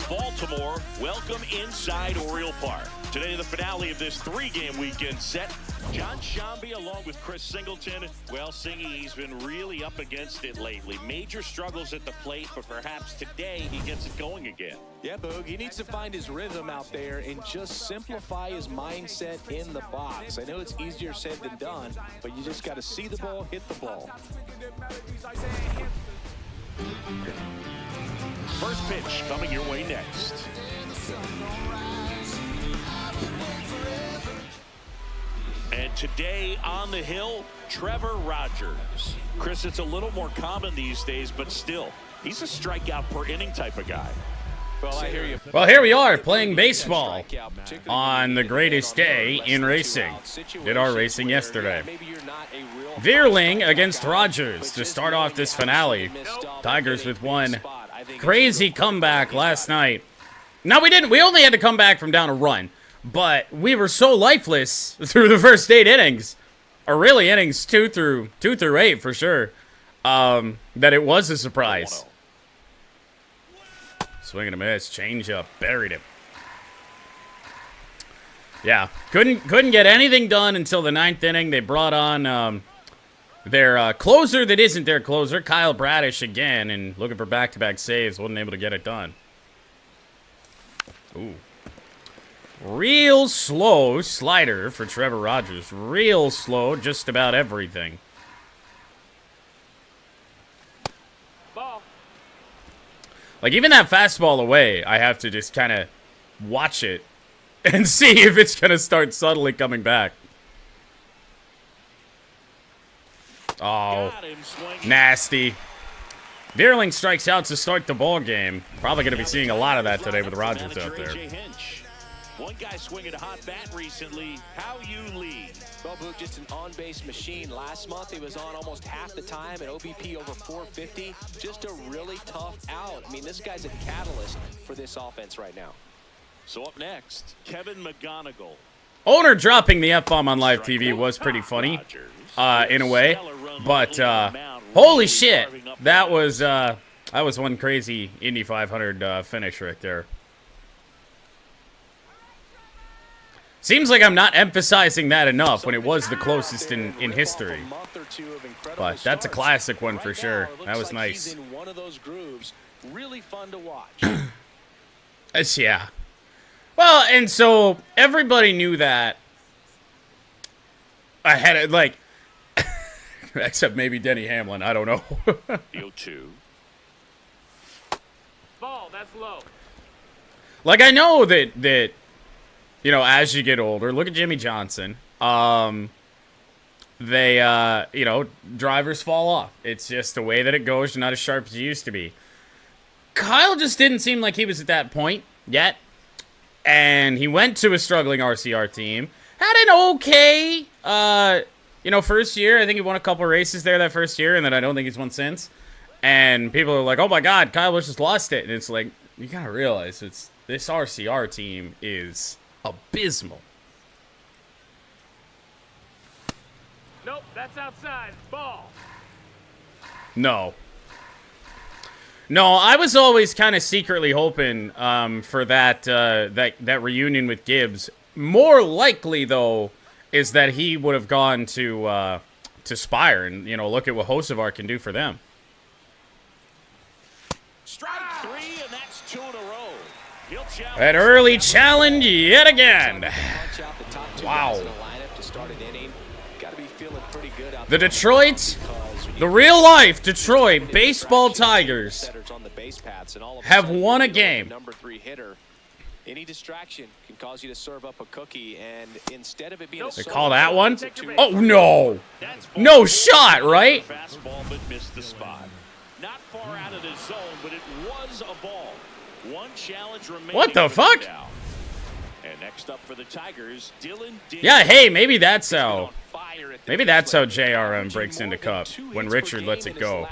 Baltimore welcome inside Oriole Park. Today, the finale of this three-game weekend set. John Shambi along with Chris Singleton. Well, Singy, he's been really up against it lately. Major struggles at the plate, but perhaps today he gets it going again. Yeah, Boog, he needs to find his rhythm out there and just simplify his mindset in the box. I know it's easier said than done, but you just got to see the ball, hit the ball. First pitch coming your way next. And today on the hill, Trevor Rogers. Chris, it's a little more common these days, but still, he's a strikeout per inning type of guy. Well, I hear you. Well, here we are playing baseball on the greatest day in racing. Did our racing yesterday. Veerling against Rogers to start off this finale. Tigers with one crazy comeback last night. No, we didn't. We only had to come back from down a run. But we were so lifeless through the first 8 innings, or really innings 2 through 8 for sure, that it was a surprise. Swing and a miss, change up, buried him. Yeah, couldn't get anything done until the 9th inning. They brought on their closer that isn't their closer, Kyle Bradish again, and looking for back-to-back saves, wasn't able to get it done. Ooh. Real slow slider for Trevor Rogers. Real slow, just about everything. Ball. Like, even that fastball away, I have to just kind of watch it and see if it's going to start subtly coming back. Oh, nasty. Veerling strikes out to start the ball game. Probably going to be seeing a lot of that today with Rogers out there. One guy swinging a hot bat recently. How you lead? Well, Boog, just an on-base machine. Last month, he was on almost half the time, an OBP over 450. Just a really tough out. I mean, this guy's a catalyst for this offense right now. So up next, Kevin McGonigal. Owner dropping the F-bomb on live TV was pretty funny, in a way. But, holy shit, that was one crazy Indy 500 finish right there. Seems like I'm not emphasizing that enough when it was the closest in history. But that's a classic one for sure. That was nice. Really fun to watch. Yeah. Well, and so everybody knew that. I had it, like, except maybe Denny Hamlin. I don't know. Field 2. Ball, that's low. Like, I know that you know, as you get older, look at Jimmy Johnson. They, you know, drivers fall off. It's just the way that it goes. You're not as sharp as you used to be. Kyle just didn't seem like he was at that point yet. And he went to a struggling RCR team. Had an okay, you know, first year. I think he won a couple races there that first year, and then I don't think he's won since. And people are like, oh my God, Kyle Busch just lost it. And it's like, you gotta realize this RCR team is abysmal. Nope, that's outside. Ball. No, I was always kind of secretly hoping for that reunion with Gibbs. More likely, though, is that he would have gone to Spire, and you know, look at what Hocevar can do for them. Strike 3, and that's 2 in a row. An early challenge yet again. Wow. The Detroit, the real-life Detroit baseball Tigers have won a game. Any distraction can cause you to serve up a cookie, and instead of it being they call that one? Oh, no. No shot, right? Fastball, but missed the spot. Not far out of the zone, but it was a ball. One challenge remaining. What the fuck? And next up for the Tigers, Dylan. Yeah, hey, maybe that's how JRM breaks into Cup when Richard lets it go.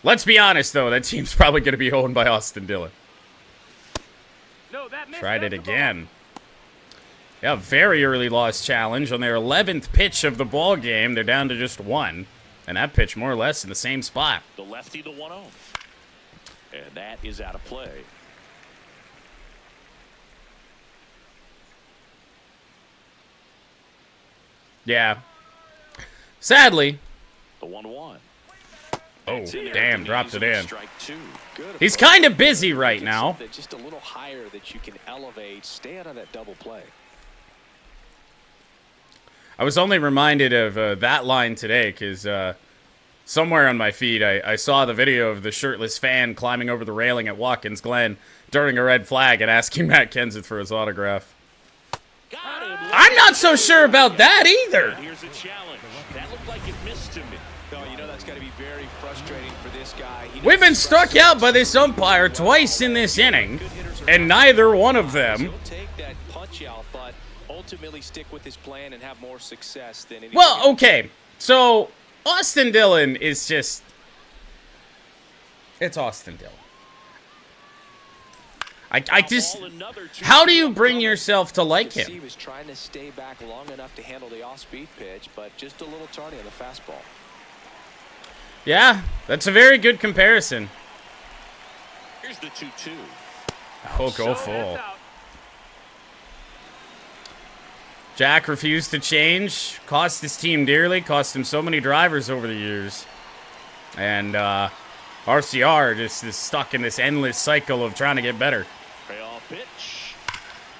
Let's be honest, though, that team's probably going to be owned by Austin Dillon. Tried it again. Yeah, very early loss challenge on their 11th pitch of the ball game. They're down to just 1. And that pitch more or less in the same spot. The lefty, the 1-0. And that is out of play. Yeah. Sadly. The 1-1. Oh, damn, dropped it in. Good He's approach. kind of busy right Get now. something just a little higher that you can elevate. Stay out of that double play. I was only reminded of that line today because somewhere on my feed I saw the video of the shirtless fan climbing over the railing at Watkins Glen during a red flag and asking Matt Kenseth for his autograph. I'm not so sure about that either. Here's a challenge. That looked like it missed to me. No, you know that's got to be very frustrating for this guy. We've been struck out by this umpire twice in this inning, and neither one of them. He'll take that punch out, but ultimately stick with his plan and have more success than anything Well, else. okay, so Austin Dillon is just... It's Austin Dillon. I just... How do you bring yourself to like him? He was trying to stay back long enough to handle the off-speed pitch, but just a little tardy on the fastball. Yeah, that's a very good comparison. Here's the 2-2. Oh, go full. Jack refused to change. Cost his team dearly. Cost him so many drivers over the years. And RCR just is stuck in this endless cycle of trying to get better. Payoff pitch.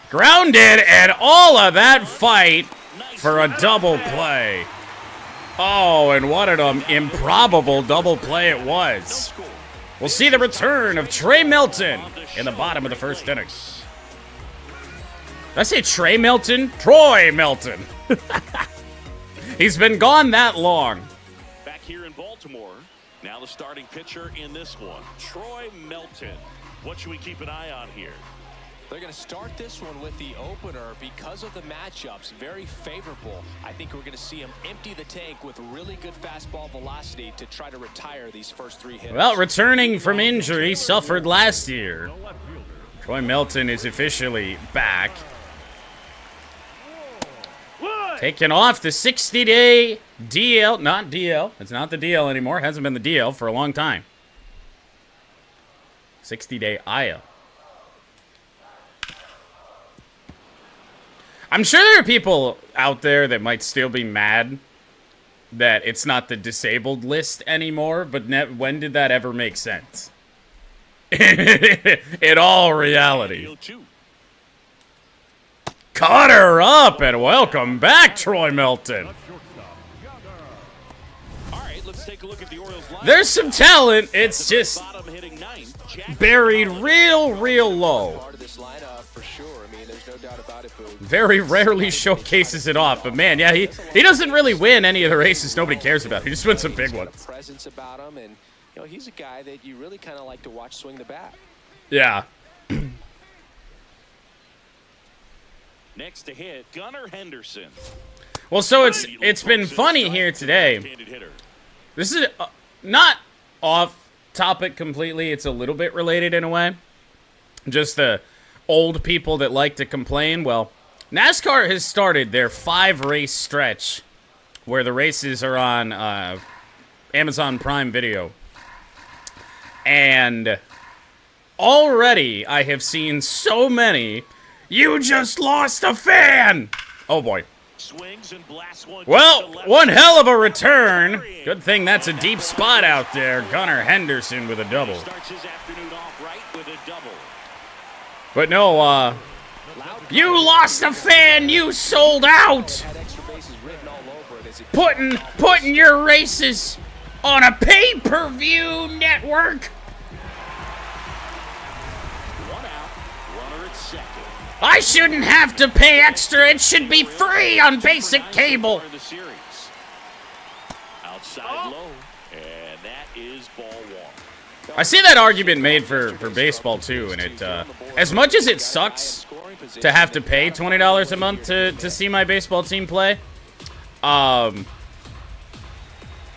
Grounded, and all of that fight for a double play. Oh, and what an improbable double play it was. We'll see the return of Trey Melton in the bottom of the first inning. Did I say Trey Melton? Troy Melton. He's been gone that long. Back here in Baltimore. Now the starting pitcher in this one, Troy Melton. What should we keep an eye on here? They're going to start this one with the opener because of the matchups. Very favorable. I think we're going to see him empty the tank with really good fastball velocity to try to retire these first three hitters. Well, returning from injury suffered last year. Troy Melton is officially back. Taking off the 60-day DL. Not DL. It's not the DL anymore. It hasn't been the DL for a long time. 60-day IL. I'm sure there are people out there that might still be mad that it's not the disabled list anymore, but when did that ever make sense? In all reality. Cut her up, and welcome back, Troy Melton. All right, let's take a look at the Orioles line. There's some talent. It's just Bottom hitting ninth, Jack buried real low. Part of this lineup for sure. I mean, there's no doubt about it, Boo. Very rarely showcases it off, but man, yeah, he doesn't really win any of the races nobody cares about. He just wins some big He's got ones. a presence about him, and you know he's a guy that you really kind of like to watch swing the bat. Yeah. next to hit, Gunnar Henderson. Well, so it's been funny here today. This is not off topic completely. It's a little bit related in a way. Just the old people that like to complain. Well, NASCAR has started their 5-race stretch where the races are on Amazon Prime Video. And already I have seen so many, you just lost a fan. Oh, boy. Swings and blasts one. Well, one hell of a return. Good thing that's a deep spot out there. Gunnar Henderson with a double. Starts his afternoon off right with a double. But no, you lost a fan. You sold out. Putting your races on a pay-per-view network. One out, runner at second. I shouldn't have to pay extra. It should be free on basic cable. Outside low, and that is ball one. I see that argument made for baseball too, and it as much as it sucks to have to pay $20 a month to see my baseball team play,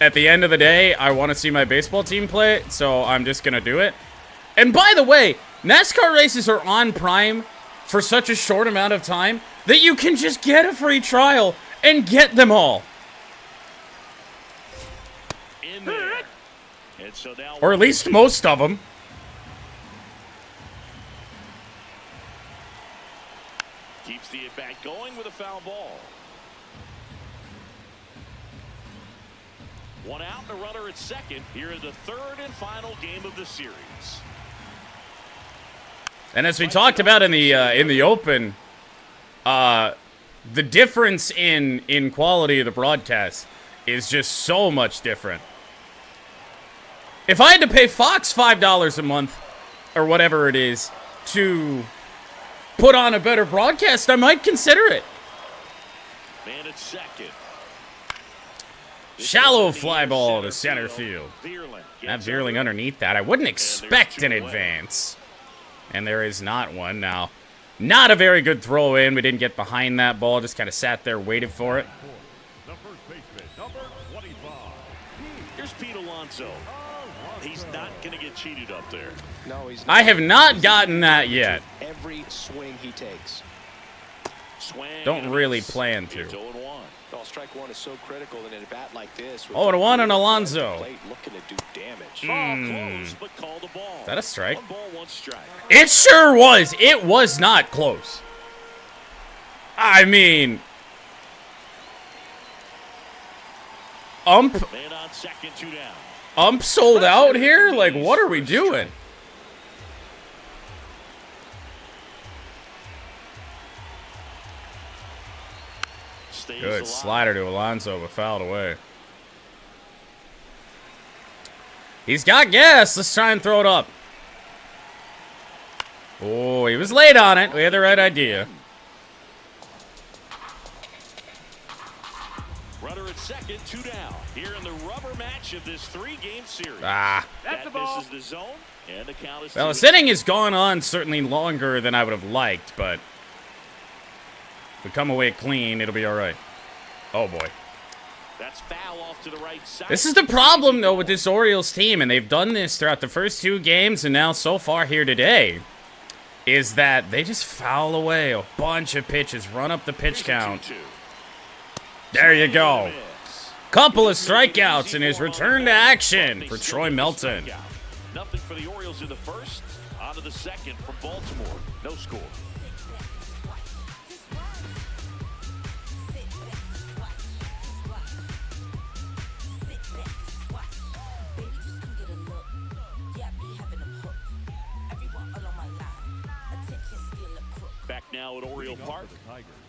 at the end of the day, I want to see my baseball team play, so I'm just gonna do it. And by the way, NASCAR races are on Prime for such a short amount of time that you can just get a free trial and get them all. In there. And so now Or at least most of them. keeps the at-bat going with a foul ball. One out and a runner at second here in the third and final game of the series. And as we talked about in the open, the difference in quality of the broadcast is just so much different. If I had to pay Fox $5 a month or whatever it is to put on a better broadcast, I might consider it. Man at second. Shallow fly ball to center field. That Veerling underneath that. I wouldn't expect an advance. And there is not one now. Not a very good throw in. We didn't get behind that ball. Just kind of sat there, waited for it. Here's Pete Alonso. He's not going to get cheated up there. No, he's not. I have not gotten that yet. Every swing he takes. Don't really plan to. 0-1. Well, strike one is so critical in a bat like this. 0-1 on Alonso. Looking to do damage. Close, but call the ball. Is that a strike? 1 ball, 1 strike. It sure was. It was not close. I mean, ump Man on second, 2 down. sold out here? Like, what are we doing? Good slider to Alonso, but fouled away. He's got gas. Let's try and throw it up. Oh, he was late on it. We had the right idea. Runner at second, 2 down. Here in the rubber match of this 3-game series. Ah. That's the ball. This is the zone, and the count is Well, this inning has gone on certainly longer than I would have liked, but if we come away clean, it'll be all right. Oh, boy. That's foul off to the right side. This is the problem, though, with this Orioles team, and they've done this throughout the first 2 games and now so far here today, is that they just foul away a bunch of pitches, run up the pitch count. There you go. Couple of strikeouts in his return to action for Troy Melton. Nothing for the Orioles in the first. On to the second from Baltimore. No score. Back now at Oriole Park.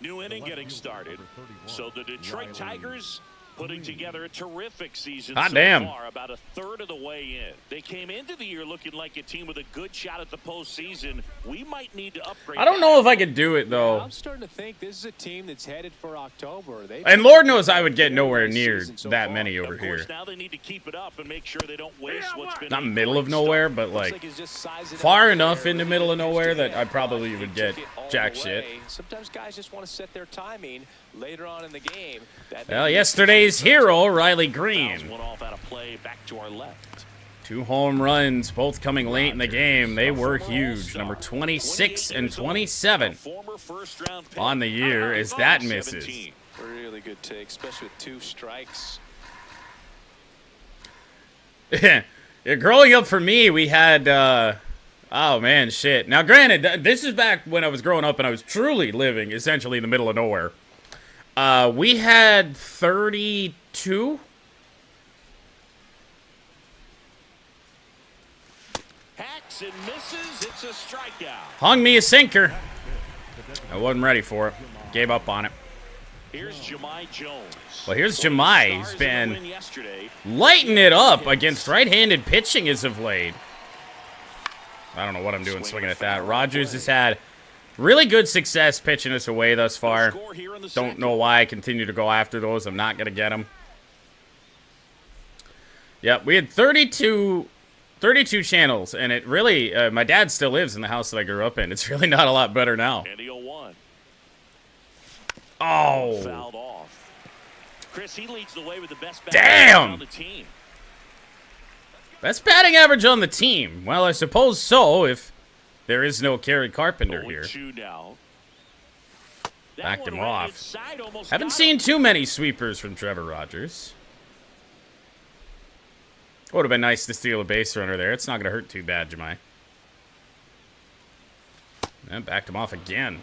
New inning getting started. So the Detroit Tigers putting together a terrific season so far, about a third of the way in. They came into the year looking like a team with a good shot at the postseason. We might need to upgrade. I don't know if I could do it, though. I'm starting to think this is a team that's headed for October. And Lord knows I would get nowhere near that many over here. Now they need to keep it up and make sure they don't waste what's been not middle of nowhere, but like far enough into middle of nowhere that I probably would get jack shit. Sometimes guys just want to set their timing later on in the game. Well, yesterday's hero, Riley Green. One off out of play, back to our left. 2 home runs, both coming late in the game. They were huge. Number 26 and 27 on the year as that misses. Really good take, especially with 2 strikes. Yeah, growing up for me, we had, oh man, shit. Now granted, this is back when I was growing up and I was truly living essentially in the middle of nowhere. We had 32. Hacks and misses. It's a strikeout. Hung me a sinker. I wasn't ready for it. Gave up on it. Here's Jahmai Jones. Well, here's Jahmai. He's been lighting it up against right-handed pitching as of late. I don't know what I'm doing swinging at that. Rogers has had really good success pitching us away thus far. Don't know why I continue to go after those. I'm not going to get them. Yep, we had 32 channels, and it really, my dad still lives in the house that I grew up in. It's really not a lot better now. Oh. Fouled off. Chris, he leads the way with the best damn on the team. Best batting average on the team. Well, I suppose so if there is no Kerry Carpenter here. Backed him off. Haven't seen too many sweepers from Trevor Rogers. Would have been nice to steal a base runner there. It's not going to hurt too bad, Jahmai. And backed him off again.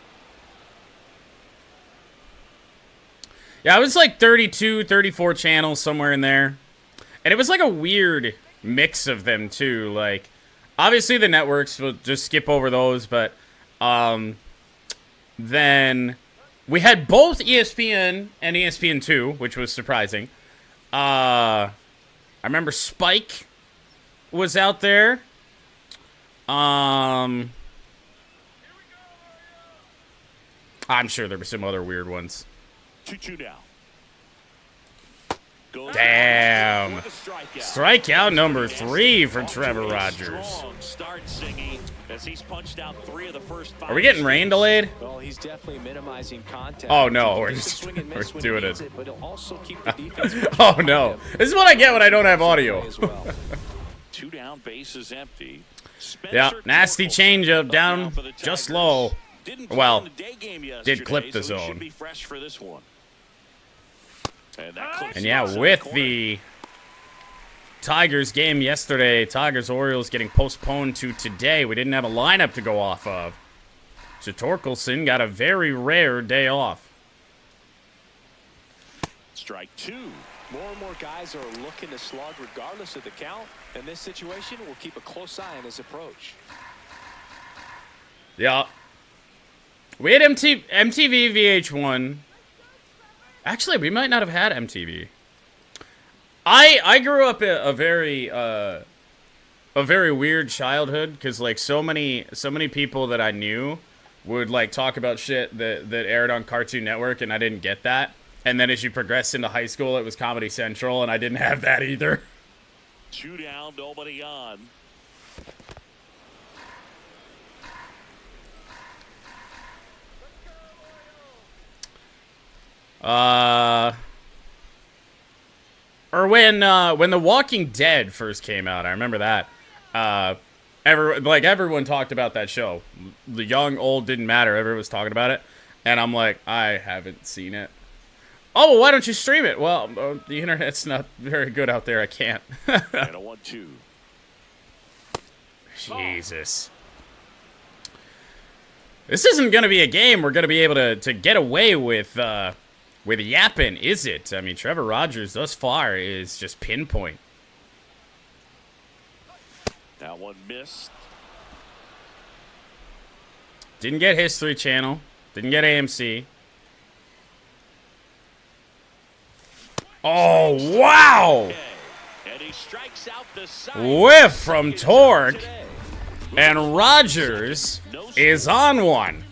Yeah, it was like 32, 34 channels, somewhere in there. And it was like a weird mix of them too. Like, obviously the networks, will just skip over those, but then we had both ESPN and ESPN2, which was surprising. I remember Spike was out there. I'm sure there were some other weird ones. 2-2 now. Damn. Strikeout number 3 for Trevor Rogers. Are we getting rain delayed? Well, he's definitely minimizing contact. Oh no, we're doing it. Oh no. This is what I get when I don't have audio. 2 down, bases empty. Yeah, nasty changeup down just low. Well, did clip the zone. And yeah, with the Tigers game yesterday, Tigers-Orioles getting postponed to today. We didn't have a lineup to go off of. So Torkelson got a very rare day off. Strike 2. More and more guys are looking to slug regardless of the count. In this situation, we'll keep a close eye on his approach. Yeah. We had MTV VH1. Actually, we might not have had MTV. I grew up a very weird childhood because like so many people that I knew would like talk about shit that aired on Cartoon Network, and I didn't get that. And then as you progressed into high school, it was Comedy Central, and I didn't have that either. 2 down, nobody on. Or when The Walking Dead first came out, I remember that. Everyone talked about that show. The young, old, didn't matter. Everyone was talking about it. And I'm like, I haven't seen it. Oh, well, why don't you stream it? Well, the internet's not very good out there. I can't. And a 1-2. Jesus. This isn't going to be a game we're going to be able to get away with yapping, is it? I mean, Trevor Rogers thus far is just pinpoint. That one missed. Didn't get History Channel. Didn't get AMC. Oh, wow! And he strikes out the side. Whiff from Torque. And Rogers is on one.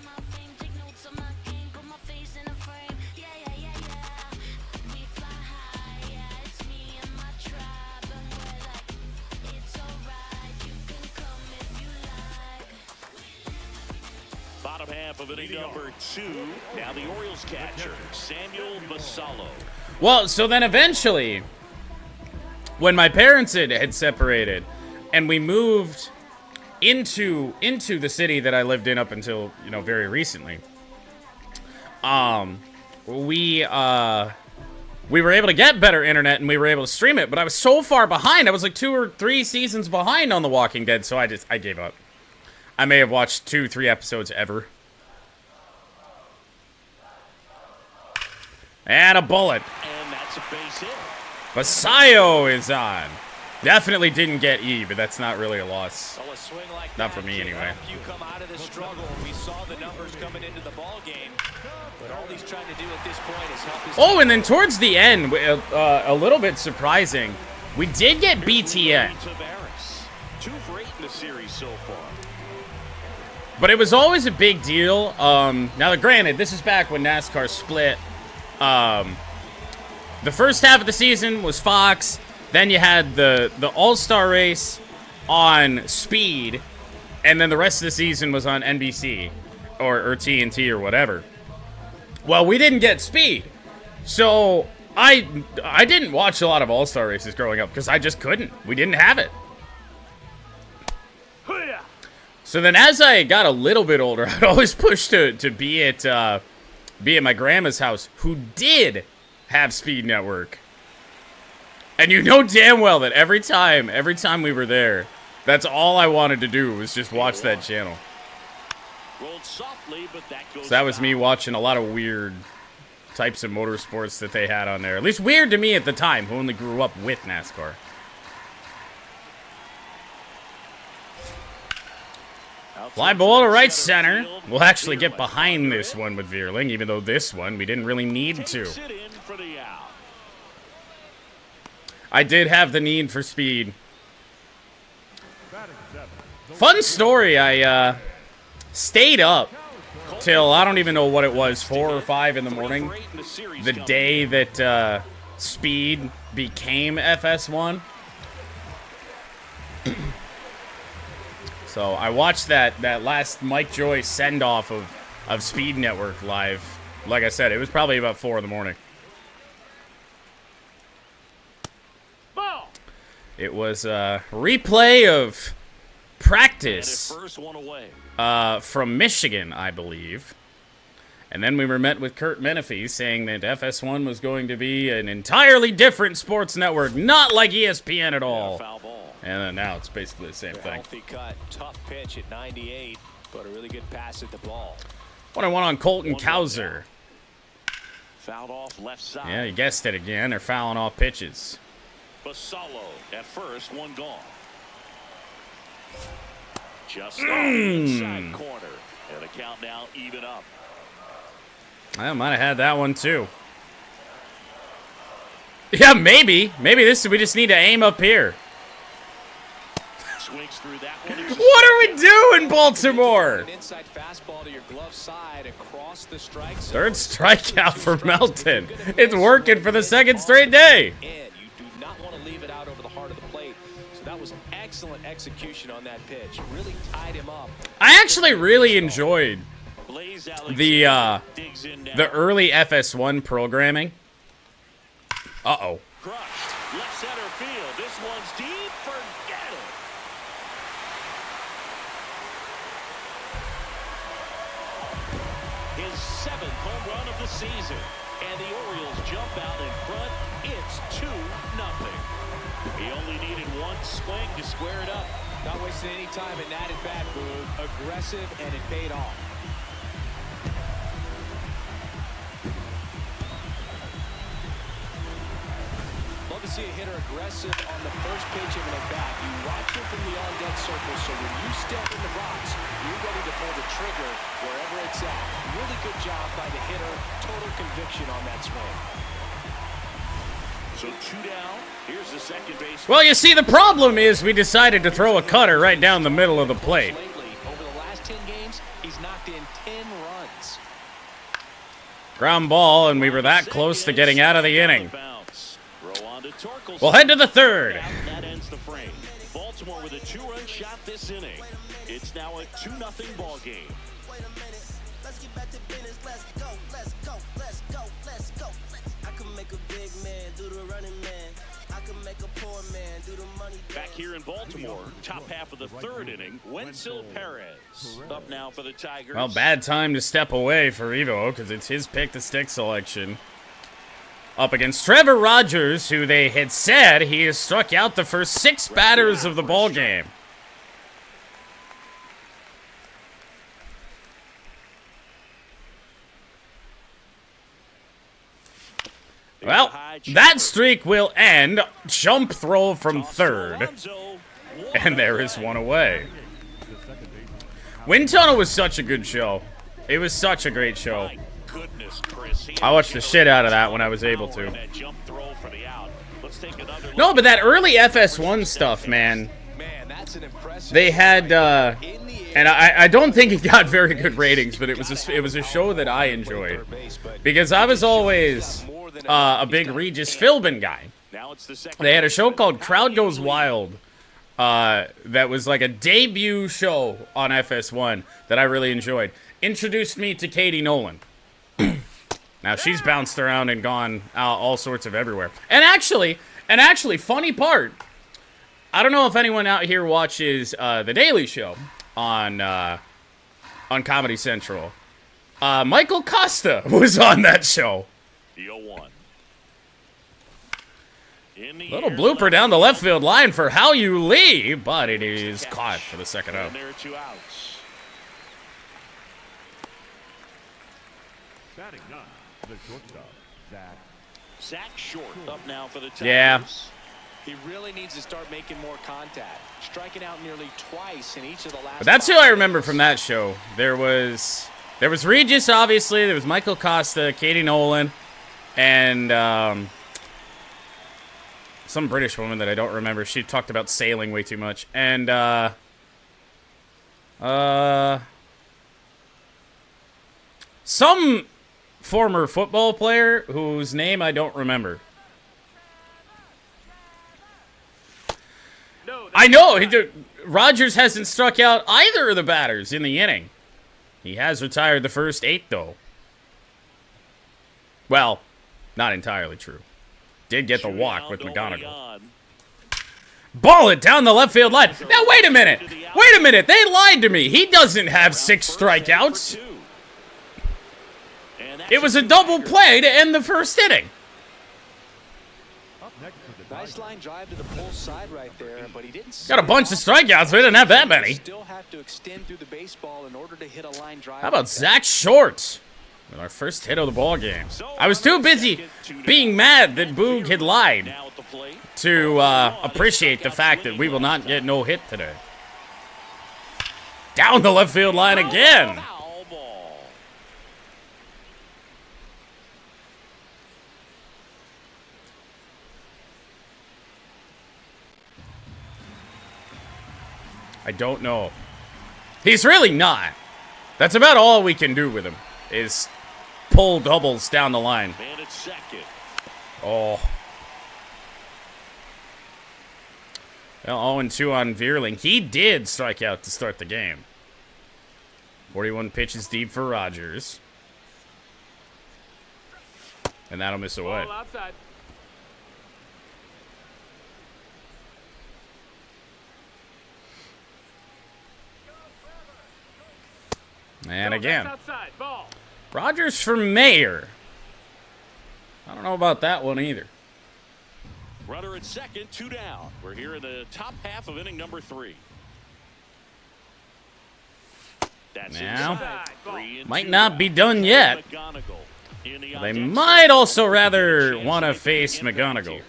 Bottom half of inning number 2. Now the Orioles catcher, Samuel Basallo. Well, so then eventually, when my parents had separated, and we moved into the city that I lived in up until, very recently, we were able to get better internet and we were able to stream it, but I was so far behind. I was like 2 or 3 seasons behind on The Walking Dead, so I gave up. I may have watched 2-3 episodes ever. And a bullet. And that's a base hit. Basayo is on. Definitely didn't get E, but that's not really a loss. Well, a swing like not for me, anyway. You come out of the struggle. We saw the numbers coming into the ball game, but all he's trying to do at this point is help his. Oh, and then towards the end, a little bit surprising, we did get BTN. 2 for 8 in the series so far. But it was always a big deal. Now, granted, this is back when NASCAR split. The first half of the season was Fox. Then you had the All-Star race on Speed. And then the rest of the season was on NBC or TNT or whatever. Well, we didn't get Speed. So I didn't watch a lot of All-Star races growing up because I just couldn't. We didn't have it. So then as I got a little bit older, I'd always push to be at my grandma's house, who did have Speed Network. And you know damn well that every time we were there, that's all I wanted to do was just watch that channel. Rolled softly, but that goes So that was me watching a lot of weird types of motorsports that they had on there. At least weird to me at the time, who only grew up with NASCAR. Fly ball to right center. We'll actually get behind this one with Veerling, even though this one we didn't really need to. I did have the need for speed. Fun story, I stayed up till, I don't even know what it was, 4 or 5 in the morning, the day that speed became FS1. So I watched that last Mike Joy send-off of Speed Network live. Like I said, it was probably about 4 in the morning. It was a replay of practice from Michigan, I believe. And then we were met with Kurt Menefee saying that FS1 was going to be an entirely different sports network, not like ESPN at all. And then now it's basically the same thing. Healthy cut, tough pitch at 98, but a really good pass at the ball. 1-1 on Colton Cowser. Fouled off left side. Yeah, you guessed it again. They're fouling off pitches. Basalo at first, 1 gone. Just off the inside corner. And the count now even up. I might have had that one too. Yeah, maybe. Maybe we just need to aim up here. Swings through that one. What are we doing, Baltimore? An inside fastball to your glove side across the strike zone. Third strikeout for Melton. It's working for the 2nd straight day. You do not want to leave it out over the heart of the plate. So that was excellent execution on that pitch. Really tied him up. I actually really enjoyed the early FS1 programming. Uh-oh. Crushed. Left center field. This one's deep. Forget it. His 7th home run of the season. And the Orioles jump out in front. It's 2-0. He only needed 1 swing to square it up. Not wasting any time in that at-bat, Boog. Aggressive, and it paid off. Love to see a hitter aggressive on the first pitch of an at-bat. You watch him from the on-deck circle, so when you step in the box, you're ready to pull the trigger wherever it's at. Really good job by the hitter. Total conviction on that swing. So 2 down. Here's the second base. Well, you see, the problem is we decided to throw a cutter right down the middle of the plate. Over the last 10 games, he's knocked in 10 runs. Ground ball, and we were that close to getting out of the inning. We'll head to the 3rd. That ends the frame. Baltimore with a 2-run shot this inning. It's now a 2-0 ball game. Let's get back to business. Let's go. Let's go. Let's go. Let's go. I can make a big man do the running man. I can make a poor man do the money. Back here in Baltimore, top half of the 3rd inning, Wenzel Perez up now for the Tigers. Well, bad time to step away for Evo because it's his pick-to-stick selection. Up against Trevor Rogers, who they had said he has struck out the first 6 batters of the ball game. Well, that streak will end. Jump throw from 3rd. And there is 1 away. Wind Tunnel was such a good show. It was such a great show. I watched the shit out of that when I was able to. No, but that early FS1 stuff, man. They had, and I don't think it got very good ratings, but it was a show that I enjoyed. Because I was always a big Regis Philbin guy. They had a show called Crowd Goes Wild that was like a debut show on FS1 that I really enjoyed. Introduced me to Katie Nolan. Now, she's bounced around and gone all sorts of everywhere. And actually, funny part, I don't know if anyone out here watches The Daily Show on Comedy Central. Michael Costa was on that show. Little blooper down the left field line for Hao-Yu Lee, but it is caught for the 2nd out. There are 2 outs. Zach Short up now for the Tigers. Yeah. He really needs to start making more contact. Striking out nearly twice in each of the last. But that's who I remember from that show. There was Regis, obviously. There was Michael Costa, Katie Nolan, and some British woman that I don't remember. She talked about sailing way too much. And some former football player whose name I don't remember. I know Rogers hasn't struck out either of the batters in the inning. He has retired the first 8, though. Well, not entirely true. Did get the walk with McGonigal. Ball it down the left field line. Now, wait a minute. Wait a minute. They lied to me. He doesn't have 6 strikeouts. It was a double play to end the first inning. Nice line drive to the pull side right there, but he didn't. Got a bunch of strikeouts. We didn't have that many. Still have to extend through the baseball in order to hit a line drive. How about Zach Short with our first hit of the ball game? I was too busy being mad that Boog had lied to appreciate the fact that we will not get no hit today. Down the left field line again. I don't know. He's really not. That's about all we can do with him, is pull doubles down the line. Oh. Well, 0-2 on Veerling. He did strike out to start the game. 41 pitches deep for Rogers. And that'll miss away. And again, Rogers for mayor. I don't know about that one either. Runner at second, 2 down. We're here in the top half of inning number 3. That's now, might not be done yet. They might also rather want to face McGonigal.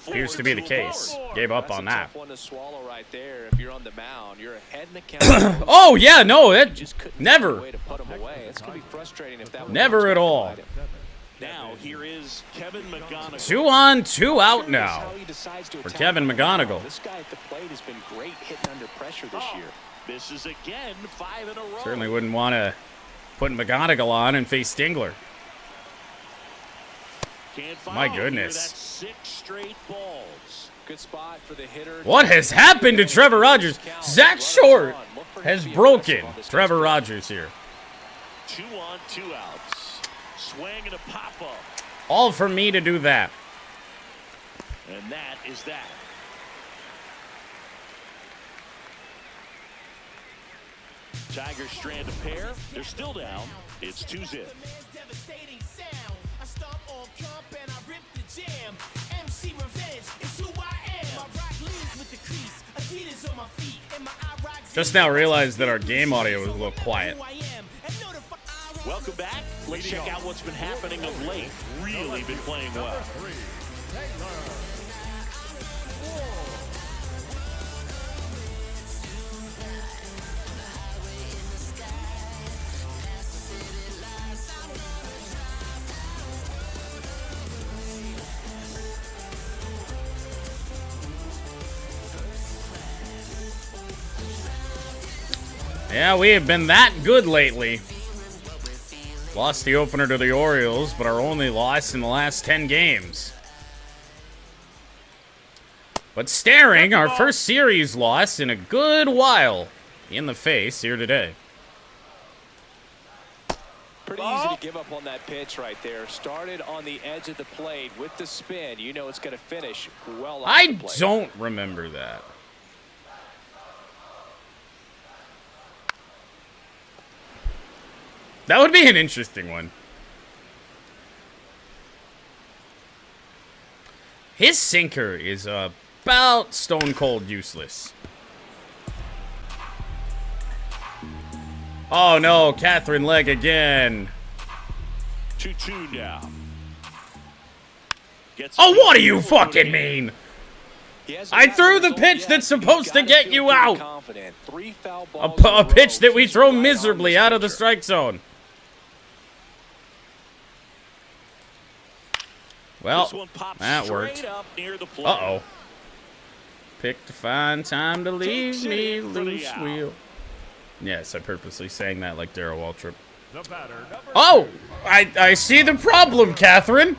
Appears to be the case. Gave up on that. Oh, yeah, no, that never. Never at all. Now, here is Kevin McGonigal. 2 on, 2 out now for Kevin McGonigal. This guy at the plate has been great hitting under pressure this year. This is again 5 in a row. Certainly wouldn't want to put McGonigal on and face Stingler. My goodness. 6 straight balls. Good spot for the hitter. What has happened to Trevor Rogers? Zach Short has broken Trevor Rogers here. 2 on, 2 outs. Swing and a pop-up. All for me to do that. And that is that. Tigers strand a pair. They're still down. It's 2-zip. Just now realized that our game audio was a little quiet. Welcome back. Let's check out what's been happening of late. Really been playing well. Yeah, we have been that good lately. Lost the opener to the Orioles, but our only loss in the last 10 games. But staring our first series loss in a good while in the face here today. Pretty easy to give up on that pitch right there. Started on the edge of the plate with the spin. You know it's going to finish well off the plate. I don't remember that. That would be an interesting one. His sinker is about stone cold useless. Oh no, Catherine leg again. 2-2 now. Oh, what do you fucking mean? I threw the pitch that's supposed to get you out. A pitch that we throw miserably out of the strike zone. Well, that worked. Uh-oh. Picked a fine time to leave me loose wheel. Yes, I purposely sang that like Darryl Waltrip. Oh! I see the problem, Catherine.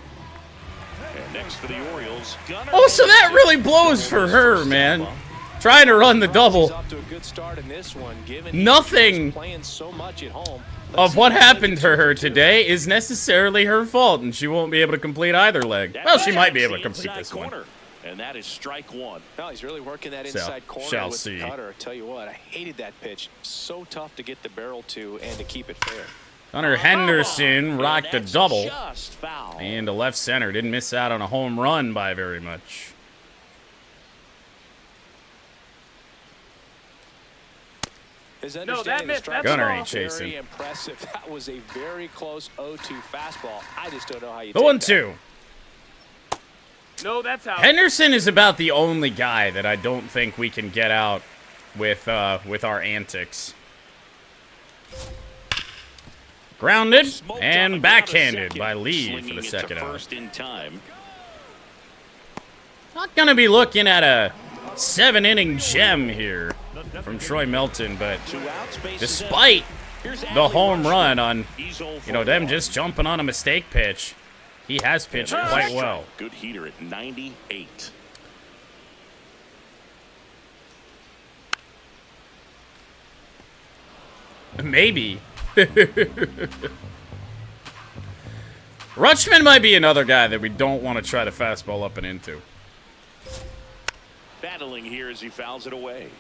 Next for the Orioles. Oh, so that really blows for her, man. Trying to run the double. Nothing of what happened to her today is necessarily her fault, and she won't be able to complete either leg. Well, she might be able to complete this one. And that is strike one. No, he's really working that inside corner shall with see. the cutter. I tell you what, I hated that pitch. So tough to get the barrel to and to keep it fair. Hunter Henderson rocked a double, and to left center. Didn't miss out on a home run by very much. No, Gunner ain't chasing. Very impressive. That was a very close 0-2 fastball. I just don't know how you The 1-2. No, that's out. Henderson is about the only guy that I don't think we can get out with our antics. Grounded and backhanded by Lee for the second out. Not gonna be looking at a 7-inning gem here from Troy Melton, but despite the home run on, them just jumping on a mistake pitch, he has pitched quite well. Good heater at 98. Maybe. Rutschman might be another guy that we don't want to try to fastball up and into. Battling here as he fouls it away.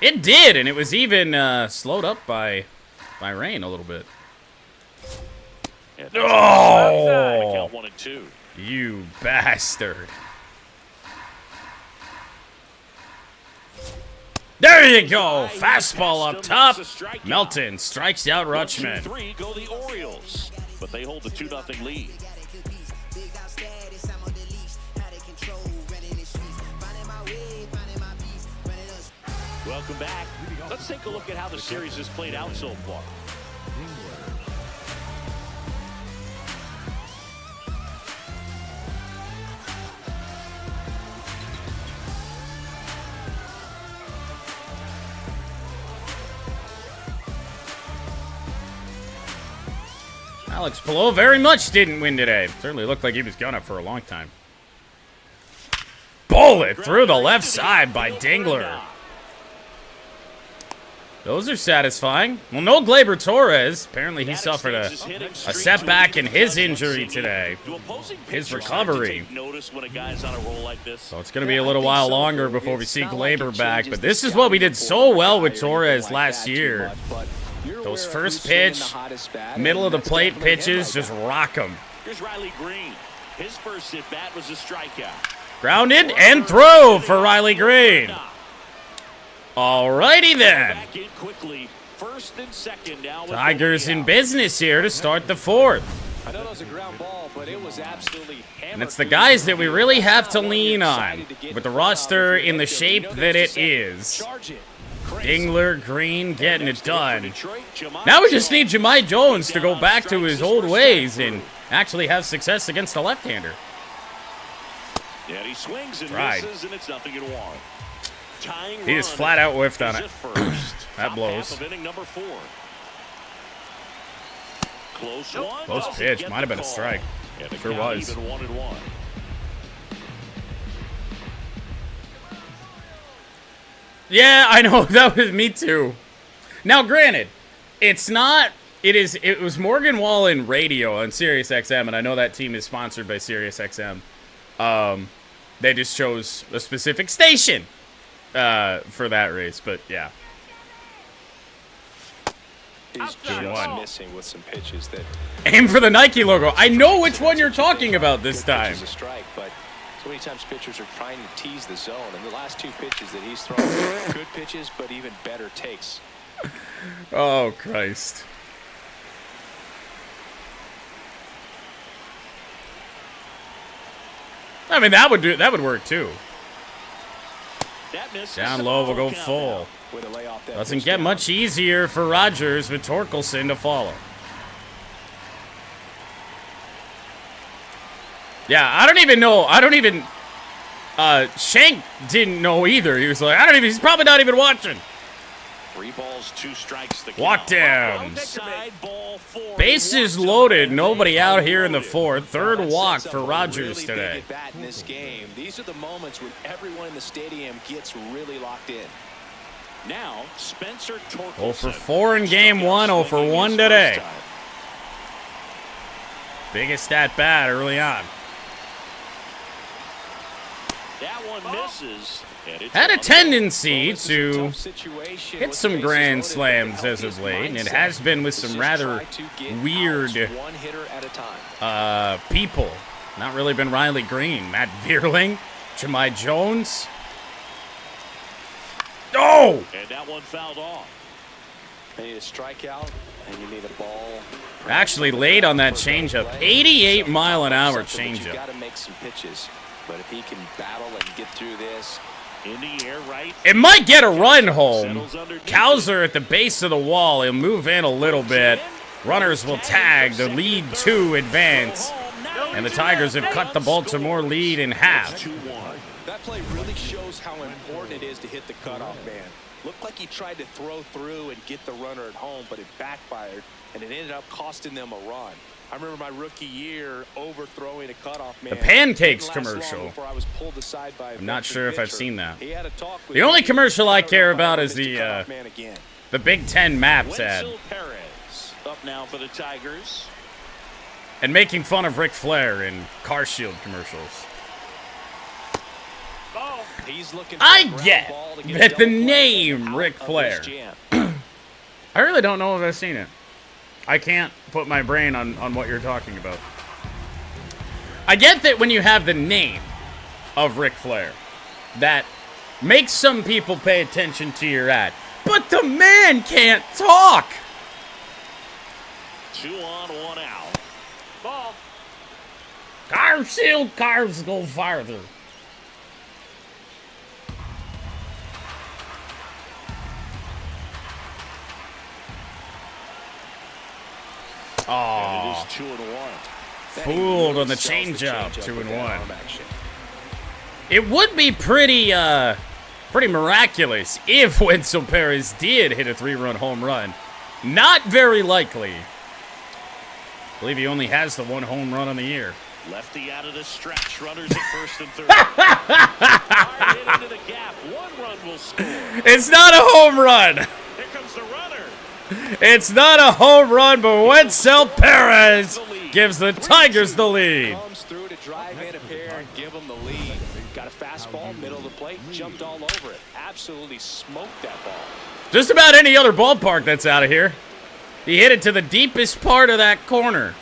It did, and it was even slowed up by rain a little bit. Oh! Count 1-2. You bastard. There you go. Fastball up top. Melton strikes out Rutschman. 2-3 go the Orioles, but they hold the 2-0 lead. Welcome back. Let's take a look at how the series has played out so far. Alex Pillow very much didn't win today. Certainly looked like he was gonna for a long time. Bullet through the left side by Dingler. Those are satisfying. Well, no Gleyber Torres. Apparently he suffered a setback in his injury today. His recovery. So it's going to be a little while longer before we see Gleyber back. But this is what we did so well with Torres last year. Those first pitch, middle of the plate pitches, just rock them. Here's Riley Green. His first at bat was a strikeout. Grounded and throw for Riley Green. Alrighty then. Tigers in business here to start the fourth. I know that was a ground ball, but it was absolutely hammered. And it's the guys that we really have to lean on with the roster in the shape that it is. Dingler, Green getting it done. Now we just need Jahmai Jones to go back to his old ways and actually have success against the left-hander. Yeah, he swings and misses, and it's 0-1. He just flat out whiffed on it. That blows. Close pitch. Might have been a strike. Sure was. Yeah, I know. That was me too. Now, granted, it's not. It was Morgan Wallen Radio on SiriusXM, and I know that team is sponsored by SiriusXM. They just chose a specific station for that race, but yeah. He's just missing with some pitches that aim for the Nike logo. I know which one you're talking about this time. So many times pitchers are trying to tease the zone, and the last 2 pitches that he's thrown, good pitches, but even better takes. Oh, Christ. I mean, that would work too. Down low, we'll go full. Doesn't get much easier for Rogers with Torkelson to follow. Yeah, I don't even Shank didn't know either. He was like, he's probably not even watching. 3 balls, 2 strikes. Walk downs. Bases loaded. Nobody out here in the 4th. 3rd walk for Rogers today. In this game. These are the moments when everyone in the stadium gets really locked in. Now, Spencer Torkelson. 0 for 4 in game 1. 0 for 1 today. Biggest at bat early on. That one misses. Had a tendency to hit some grand slams as of late, and it has been with some rather weird people. Not really been Riley Green. Matt Vierling, Jahmai Jones. Oh! And that one fouled off. You need a strikeout, and you need a ball. Actually laid on that changeup. 88-mile-an-hour changeup. You've got to make some pitches, but if he can battle and get through this. In the air, right. It might get a run home. Cowser at the base of the wall. He'll move in a little bit. Runners will tag. The lead 2 advance. And the Tigers have cut the Baltimore lead in half. That play really shows how important it is to hit the cutoff man. Looked like he tried to throw through and get the runner at home, but it backfired, and it ended up costing them a run. I remember my rookie year overthrowing a cutoff man. The pancakes commercial. I'm not sure if I've seen that. The only commercial I care about is the Big Ten Maps ad. Up now for the Tigers. And making fun of Ric Flair in Car Shield commercials. I get that the name Ric Flair. I really don't know if I've seen it. I can't put my brain on what you're talking about. I get that when you have the name of Ric Flair, that makes some people pay attention to your ad. But the man can't talk! 2 on, 1 out. Ball. Car Shield cars go farther. And it is 2 and 1. Fooled on the changeup, 2 and 1. It would be pretty miraculous if Wenzel Perez did hit a 3-run home run. Not very likely. I believe he only has the 1 home run on the year. Lefty out of the stretch. Runners at first and third. Hard hit into the gap. 1 run will score. It's not a home run. Here comes the runner. It's not a home run, but Wenzel Perez gives the Tigers the lead. Comes through to drive in a pair and give them the lead. Got a fastball, middle of the plate, jumped all over it. Absolutely smoked that ball. Just about any other ballpark that's out of here. He hit it to the deepest part of that corner.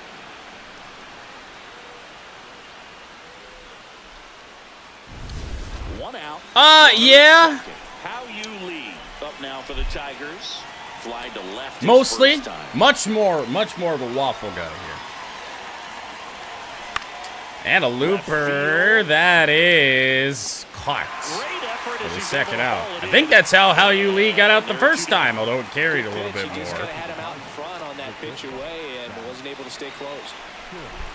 One out. Yeah. How you lead. Up now for the Tigers. Fly to left. Mostly, much more of a waffle guy here. And a looper that is caught for the second out. I think that's how you Lee got out the first time, although it carried a little bit more. Had him out in front on that pitch away and wasn't able to stay close.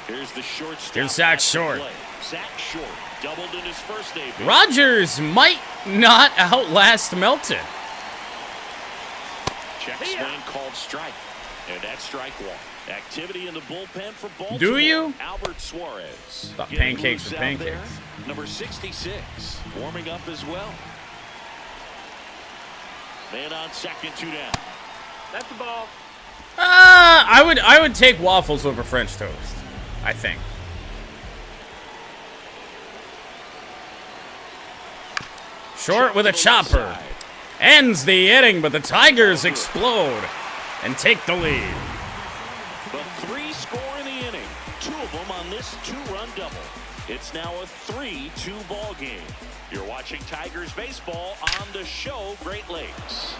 Here's the shortstop. Here's Zach Short. Zach Short doubled in his first debut. Rogers might not outlast Melton. Check swing called strike. And that's strike 1. Activity in the bullpen for Baltimore. Do you? Albert Suarez. Thought pancakes were pancakes. There. Number 66 warming up as well. Man on second, 2 down. That's the ball. I would take waffles over French toast, I think. Short with a chopper. Ends the inning, but the Tigers explode and take the lead. The 3 score in the inning. 2 of them on this 2-run double. It's now a 3-2 ball game. You're watching Tigers baseball on the show Great Lakes.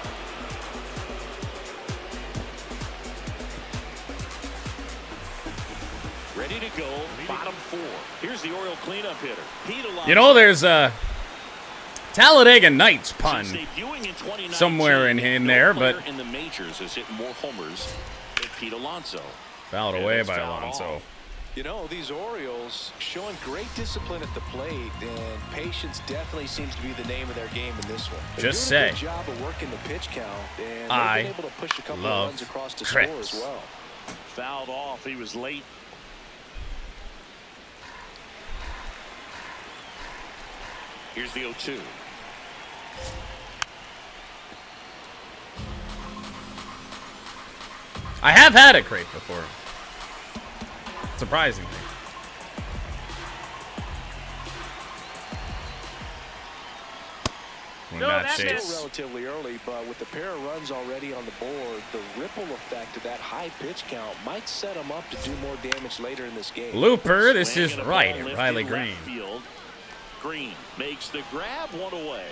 Ready to go, bottom 4. Here's the Oriole cleanup hitter. You know, there's a Talladega Nights pun somewhere in there, but in the majors has hit more homers than Pete Alonso. Fouled away by Alonso. You know, these Orioles showing great discipline at the plate, and patience definitely seems to be the name of their game in this one. Just say, a good job of working the pitch count, and they've been able to push a couple of runs across the score as well. Fouled off. He was late. Here's the 0-2. I have had a crate before. Surprisingly. No, that's still relatively early, but with the pair of runs already on the board, the ripple effect of that high pitch count might set them up to do more damage later in this game. Looper, this is right, Riley Green. Green makes the grab, one away.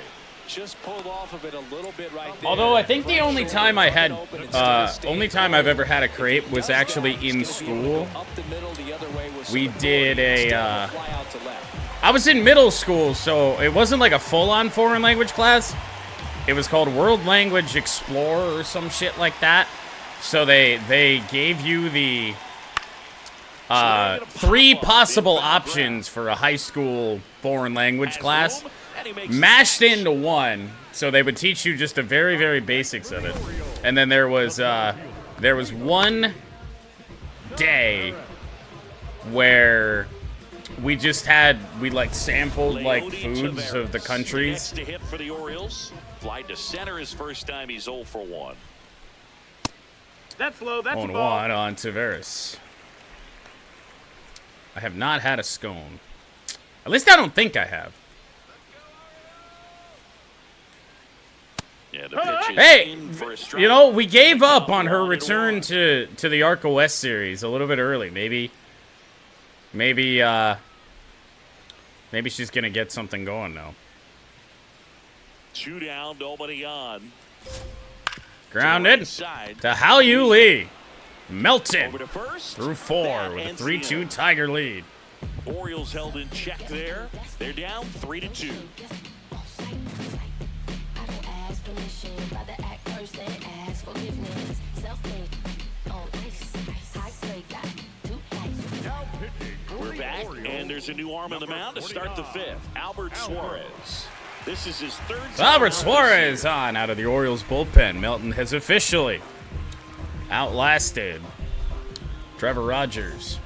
Just pulled off of it a little bit right there. Although I think the only time I had, only time I've ever had a crate was actually in school. We did a, I was in middle school, so it wasn't like a full-on foreign language class. It was called World Language Explorer or some shit like that. So they gave you the 3 possible options for a high school foreign language class mashed into one. So they would teach you just the very, very basics of it. And then there was one day where we just had, we like sampled like foods of the countries. To hit for the Orioles. Fly to center his first time. He's 0 for 1. That's low. That's 0 1 on Tavares. I have not had a scone. At least I don't think I have. Yeah, the pitch is hey, in for a strike. you know, we gave up on her return to the Arca West series a little bit early. Maybe she's gonna get something going now. 2 down, nobody on. Grounded to Hao-Yu Lee. Melton through 4 with a 3-2 Tiger lead. Orioles held in check there. They're down 3-2. We're back, and there's a new arm on the mound to start the 5th. Albert Suarez. This is his 3rd. Albert Suarez on out of the Orioles bullpen. Melton has officially outlasted Trevor Rogers.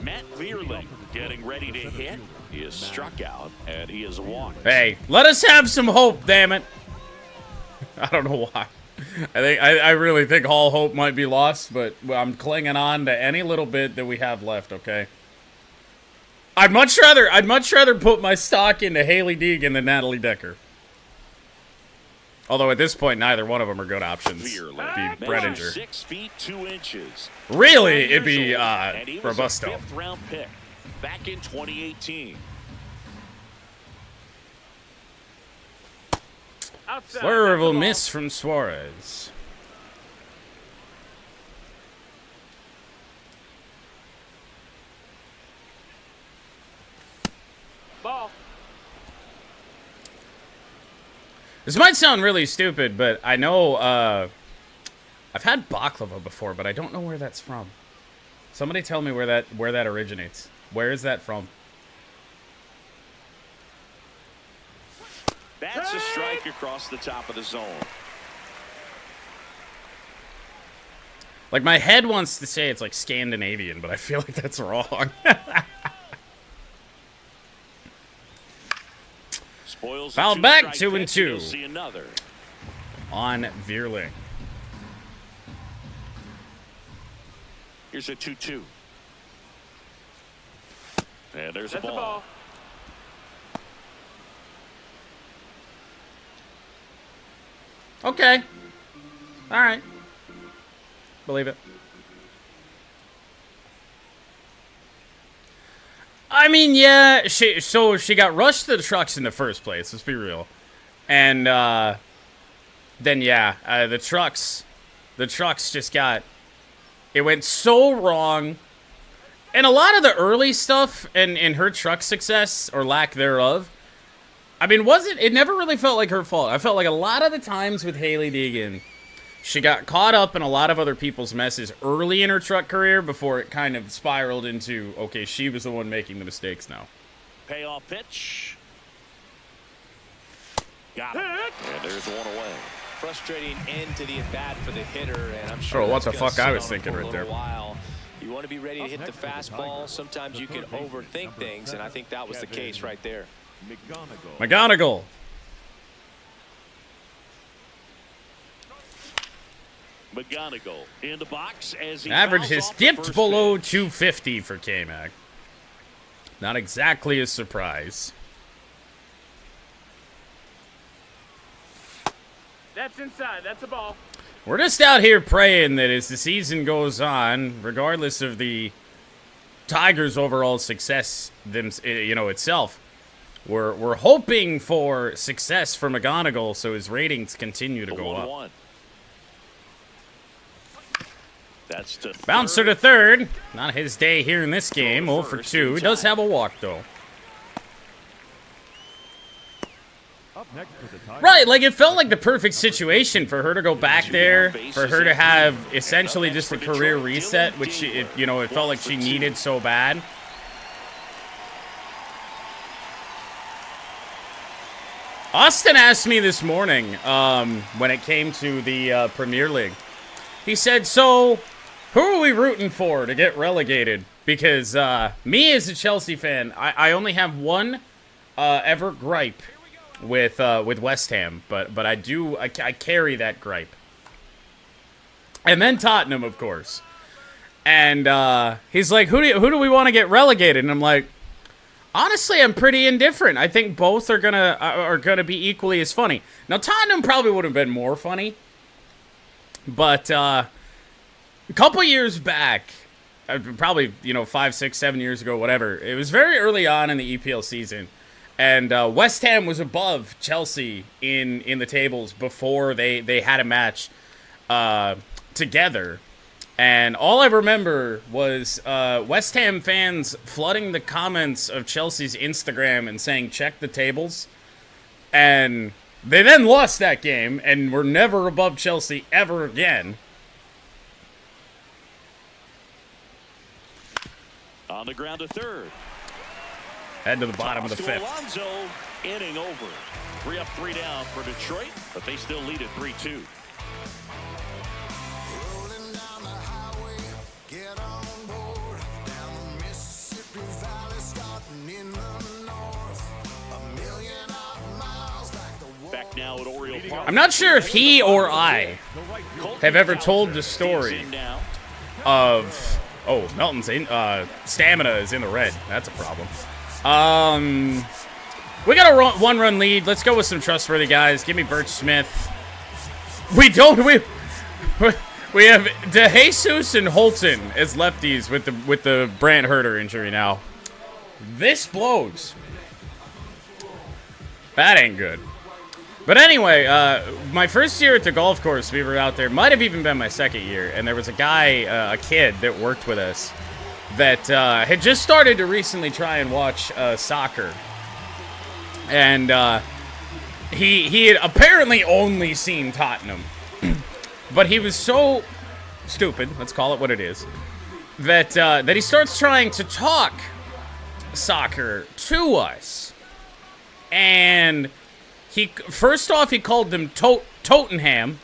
Matt Vierling getting ready to hit. He is struck out, and he is walked. Hey, let us have some hope, damn it. I don't know why. I really think all hope might be lost, but I'm clinging on to any little bit that we have left, okay? I'd much rather put my stock into Haley Deegan than Natalie Decker. Although at this point, neither one of them are good options. It'd be Bredinger. 6 feet 2 inches. Really, it'd be And he was a Robusto. 5th round pick back in 2018. Slur of a miss from Suarez. Ball. This might sound really stupid, but I know I've had baklava before, but I don't know where that's from. Somebody tell me where that originates. Where is that from? That's a strike across the top of the zone. Like, my head wants to say it's like Scandinavian, but I feel like that's wrong. Spoils Fouled the back, 2-strike 2-2. pitch, and you'll see another. On Vierling. Here's a 2-2. And there's That's a the ball. Okay. All right. Believe it. I mean, yeah, she got rushed to the trucks in the first place, let's be real. And then, yeah, the trucks just got, it went so wrong. And a lot of the early stuff in her truck success, or lack thereof, I mean, it never really felt like her fault. I felt like a lot of the times with Hailie Deegan, she got caught up in a lot of other people's messes early in her truck career before it kind of spiraled into, okay, she was the one making the mistakes now. Payoff pitch. Got it. And there's one away. Frustrating end to the at-bat for the hitter, and I'm sure Bro, what the fuck I was thinking right there. While. You want to be ready to hit the fastball. Sometimes you can overthink things, and I think that was the case right there. McGonigal. McGonigal in the box as he Average has dipped first below pitch. 250 for K-Mac. Not exactly a surprise. That's inside. That's a ball. We're just out here praying that as the season goes on, regardless of the Tigers' overall success, itself, we're hoping for success for McGonigal so his ratings continue to go up. That's to Bouncer to third. Not his day here in this game. 0 for 2. He does have a walk, though. Right, like it felt like the perfect situation for her to go back there, for her to have essentially just a career reset, which, it felt like she needed so bad. Austin asked me this morning, when it came to the Premier League, he said, so who are we rooting for to get relegated? Because me as a Chelsea fan, I only have one ever gripe with West Ham, but I carry that gripe. And then Tottenham, of course. And he's like, who do we want to get relegated? And I'm like, honestly, I'm pretty indifferent. I think both are gonna be equally as funny. Now Tottenham probably would have been more funny, but a couple years back, probably 5, 6, 7 years ago, whatever. It was very early on in the EPL season. And West Ham was above Chelsea in the tables before they had a match together. And all I remember was West Ham fans flooding the comments of Chelsea's Instagram and saying, check the tables. And they then lost that game and were never above Chelsea ever again. On the ground to third. Head to the bottom of the fifth. Alonso, inning over. 3 up, 3 down for Detroit, but they still lead at 3-2. Back now at Oriole Park. I'm not sure if he or I have ever told the story of... Oh, Melton's stamina is in the red. That's a problem. We got a one-run lead. Let's go with some trustworthy guys. Give me Birch Smith. We have DeJesus and Holton as lefties with the Brant Herter injury now. This blows. That ain't good. But anyway, my first year at the golf course, we were out there. Might have even been my second year, and there was a guy, a kid that worked with us that had just started to recently try and watch soccer. And he had apparently only seen Tottenham. But he was so stupid, let's call it what it is, that he starts trying to talk soccer to us. And first off, he called them Tottenham.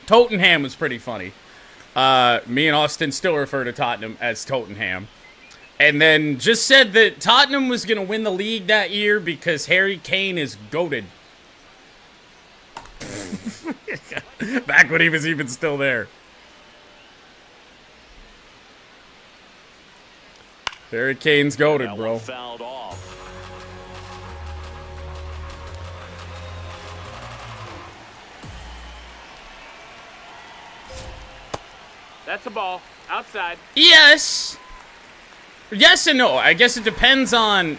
Tottenham was pretty funny. Me and Austin still refer to Tottenham as Tottenham. And then just said that Tottenham was going to win the league that year because Harry Kane is goated. Back when he was even still there. Harry Kane's goated, bro. Fouled off. That's a ball. Outside. Yes. Yes and no. I guess it depends on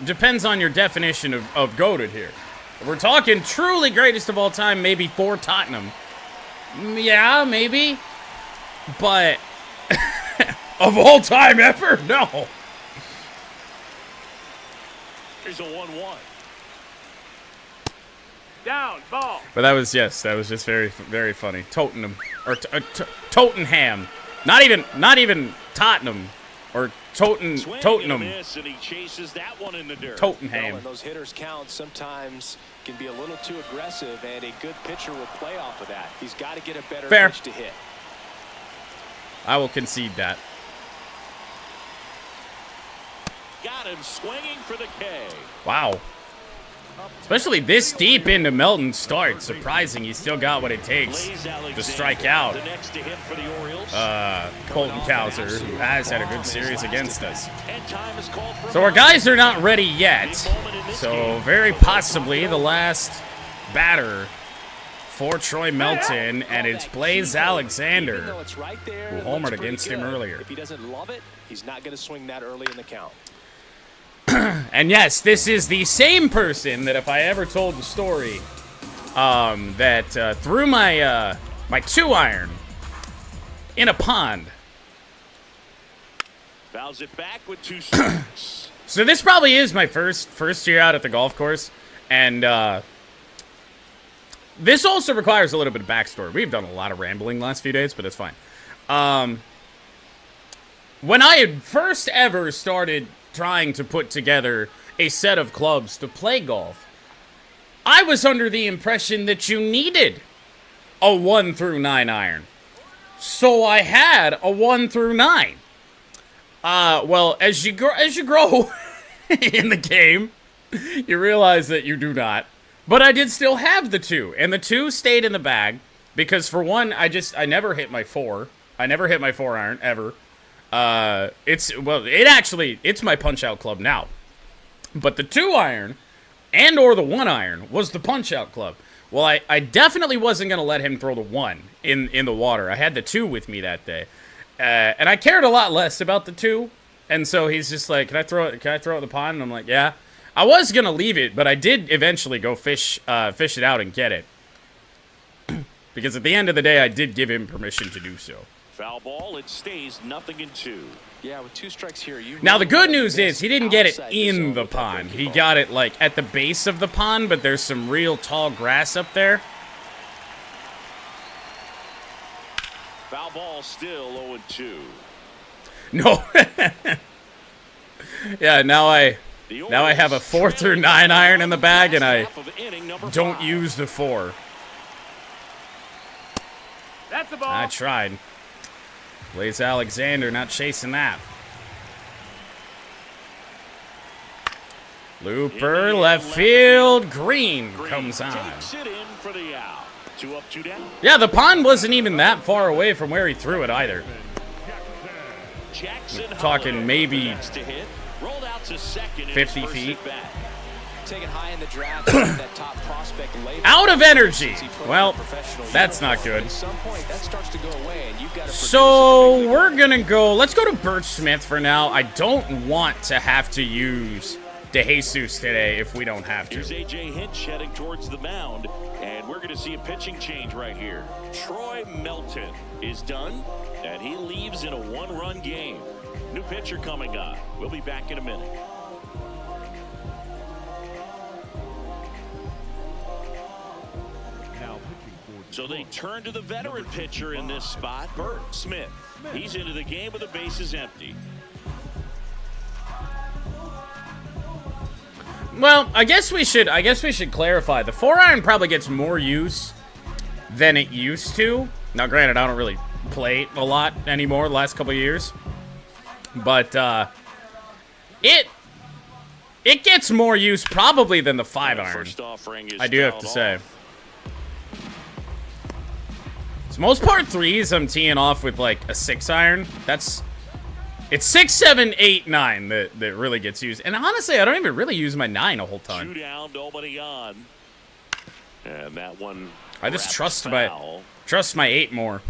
your definition of goated here. If we're talking truly greatest of all time, maybe for Tottenham. Yeah, maybe. But of all time ever? No. Here's a 1-1. Down, ball. But that was just very, very funny. Tottenham or Tottenham, not even Tottenham or Tottenham. Miss, and he chases that one in the dirt. Tottenham. When those hitters count, sometimes can be a little too aggressive, and a good pitcher will play off of that. He's got to get a better Fair. pitch to hit. I will concede that. Got him swinging for the K. Wow. Especially this deep into Melton's start. Surprising he still got what it takes to strike out. The next to hit for the Orioles. Colton Cowser, who has had a good series against us. And time is called for So our guys are not ready yet. So very possibly the last batter for Troy Melton, and it's Blaze Alexander, who homered against him earlier. If he doesn't love it, he's not going to swing that early in the count. And yes, this is the same person that if I ever told the story, that threw my my 2-iron in a pond. Fouls it back with 2 strikes. So this probably is my first year out at the golf course, and this also requires a little bit of backstory. We've done a lot of rambling last few days, but it's fine. When I had first ever started trying to put together a set of clubs to play golf, I was under the impression that you needed a 1 through 9 iron. So I had a 1 through 9. Well, as you grow in the game, you realize that you do not. But I did still have the 2, and the 2 stayed in the bag because for one, I never hit my 4. I never hit my 4-iron ever. It's my punch-out club now. But the 2-iron and or the 1-iron was the punch-out club. Well, I definitely wasn't going to let him throw the 1 in the water. I had the 2 with me that day. And I cared a lot less about the 2. And so he's just like, can I throw it in the pond? And I'm like, yeah. I was going to leave it, but I did eventually go fish it out and get it. Because at the end of the day, I did give him permission to do so. Foul ball, it stays 0-2. Yeah, with 2 strikes here, now the good news is he didn't get it in the pond. He got it like at the base of the pond, but there's some real tall grass up there. Foul ball still 0-2. No. Yeah, now I have a 4 through 9 iron in the bag, and I don't use the 4. That's the ball. I tried. Blaze Alexander not chasing that. Looper, left field, Green comes on. Takes it in for the out. 2 up, 2 down. Yeah, the pond wasn't even that far away from where he threw it either. Jackson Talking maybe next to hit. Rolled out to second 50 feet. Taken high in the draft, that top prospect later. Out of energy. Well, that's not good. At some point, that starts to go away, and you've got to So we're gonna go. Let's go to Birch Smith for now. I don't want to have to use DeJesus today if we don't have Here's to. A.J. Hinch heading towards the mound, and we're going to see a pitching change right here. Troy Melton is done, and he leaves in a 1-run game. New pitcher coming on. We'll be back in a minute. So they turn to the veteran pitcher in this spot, Bert Smith. He's into the game with the bases empty. Well, I guess we should clarify. The 4-iron probably gets more use than it used to. Now, granted, I don't really play a lot anymore the last couple of years, but it gets more use probably than the 5-iron. First offering is I do have to fouled say. off. So most part 3s, I'm teeing off with like a 6-iron. It's 6, 7, 8, 9 that really gets used. And honestly, I don't even really use my 9 a whole ton. 2 down, nobody on. And that one. I just trust foul. my 8 more.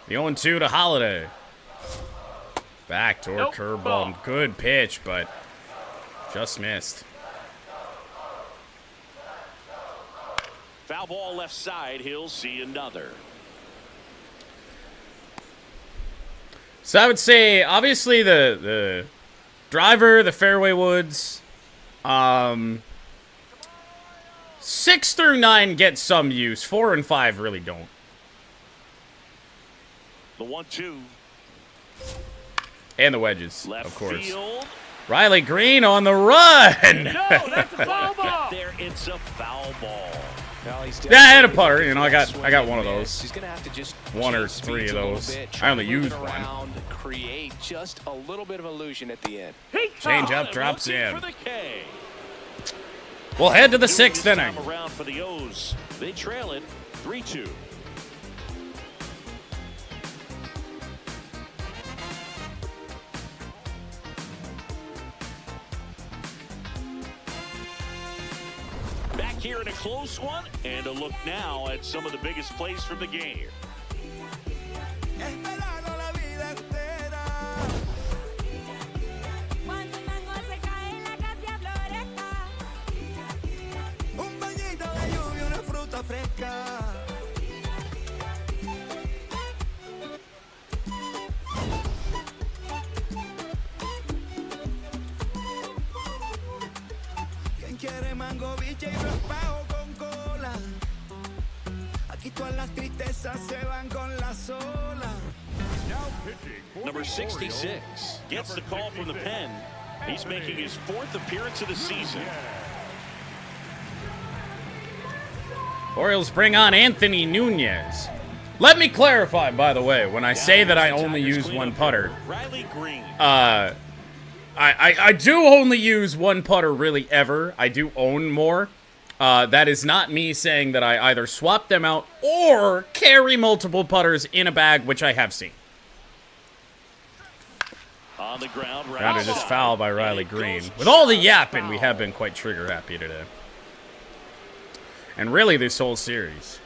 The 0-2 to Holiday. Backdoor Nope, curveball. ball. Good pitch, but just missed. Foul ball left side. He'll see another. So I would say, obviously, the driver, the fairway woods, 6 through 9 get some use. 4 and 5 really don't. The 1-2. And the wedges, Left of course. field. Riley Green on the run. No, that's a foul ball. There, it's a foul ball. Well, he's Yeah, I had a definitely putter. looking You know, for I that got swing one of and those. miss. He's gonna have to just One or change 3 of speeds a little those. bit, I try only to move used it one. around, create just a little bit of illusion at the end. Change up, And drops looking in. for the K. We'll head to the Doing 6th this inning. time around for the O's. They trail it 3-2. Back here in a close one, and a look now at some of the biggest plays from the game. Esperando la vida entera. Cuando el mango se cae, la acacia florezca. Un bañito de lluvia, una fruta fresca. ¿Quién quiere mango, biche y raspado con cola? Aquí todas las tristezas se van con las olas. Number 66 gets the call from the pen. He's making his 4th appearance of the season. Orioles bring on Anthony Nunez. Let me clarify, by the way, when I say that I only use one putter, Riley Green. I do only use one putter really ever. I do own more. That is not me saying that I either swap them out or carry multiple putters in a bag, which I have seen. On the ground, right Grounded is side. foul by Riley And it Green. goes With all the just yapping, foul. we have been quite trigger happy today. And really, this whole series.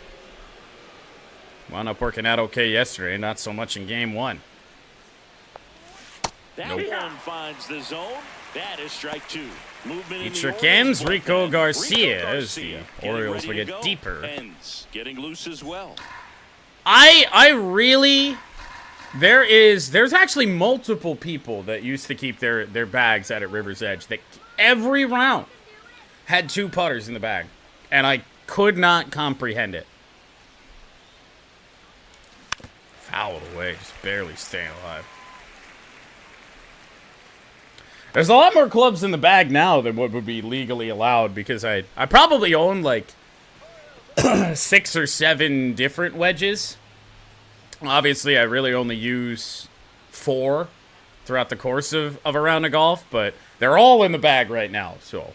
Wound up working out okay yesterday, not so much in game 1. That Nope. one finds the zone. That is strike 2. Movement in It the sure Orioles can. Rico bullpen. Garcia as the getting Orioles ready will to get go. deeper. Pens getting loose as well. I really... There's actually multiple people that used to keep their bags out at River's Edge that every round had 2 putters in the bag. And I could not comprehend it. Fouled away, just barely staying alive. There's a lot more clubs in the bag now than what would be legally allowed because I probably own like 6 or 7 different wedges. Obviously, I really only use 4 throughout the course of a round of golf, but they're all in the bag right now, so.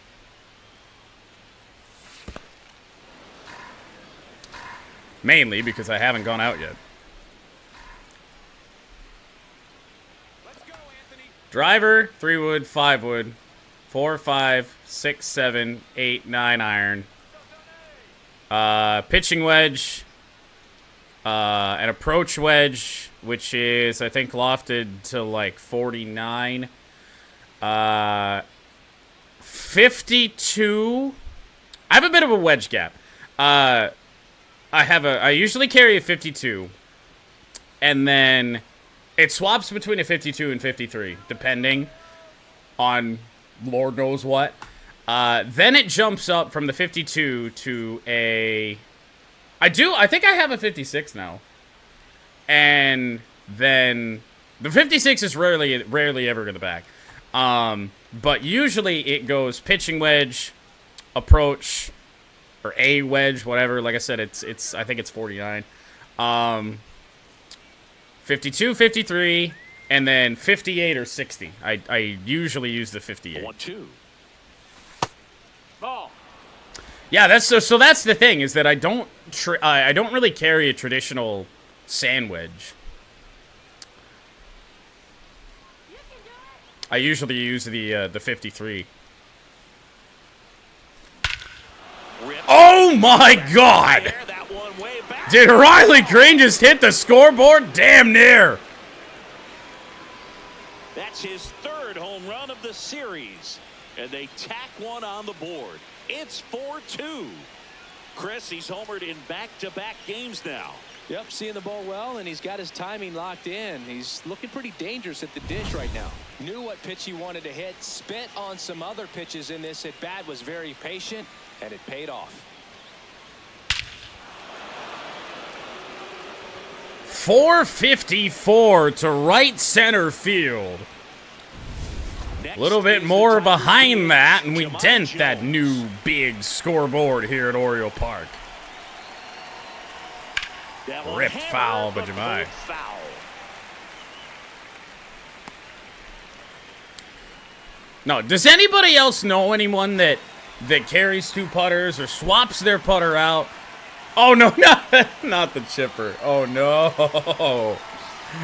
Mainly because I haven't gone out yet. Driver, 3 wood, 5 wood, 4, 5, 6, 7, 8, 9 iron. Pitching wedge. An approach wedge, which is, I think, lofted to like 49. 52. I have a bit of a wedge gap. I usually carry a 52. And then it swaps between a 52 and 53, depending on Lord knows what. Then it jumps up from the 52 to a... I think I have a 56 now. And then the 56 is rarely ever in the back. But usually it goes pitching wedge, approach, or a wedge, whatever. Like I said, it's I think it's 49. 52, 53, and then 58 or 60. I usually use the 58. 1-2. Ball. Yeah, that's that's the thing is that I don't really carry a traditional sand wedge. I usually use the 53. Oh my God! There, that one way back. Did Riley Green just hit the scoreboard? Damn near. That's his third home run of the series. And they tack one on the board. It's 4-2. Chris, he's homered in back-to-back games now. Yep, seeing the ball well, and he's got his timing locked in. He's looking pretty dangerous at the dish right now. Knew what pitch he wanted to hit, spent on some other pitches in this at-bat, was very patient, and it paid off. 454 to right center field. A little bit more behind that, and we dent that new big scoreboard here at Oriole Park. Ripped foul by Jemai. No, does anybody else know anyone that carries two putters or swaps their putter out? Oh, no, not the chipper. Oh, no.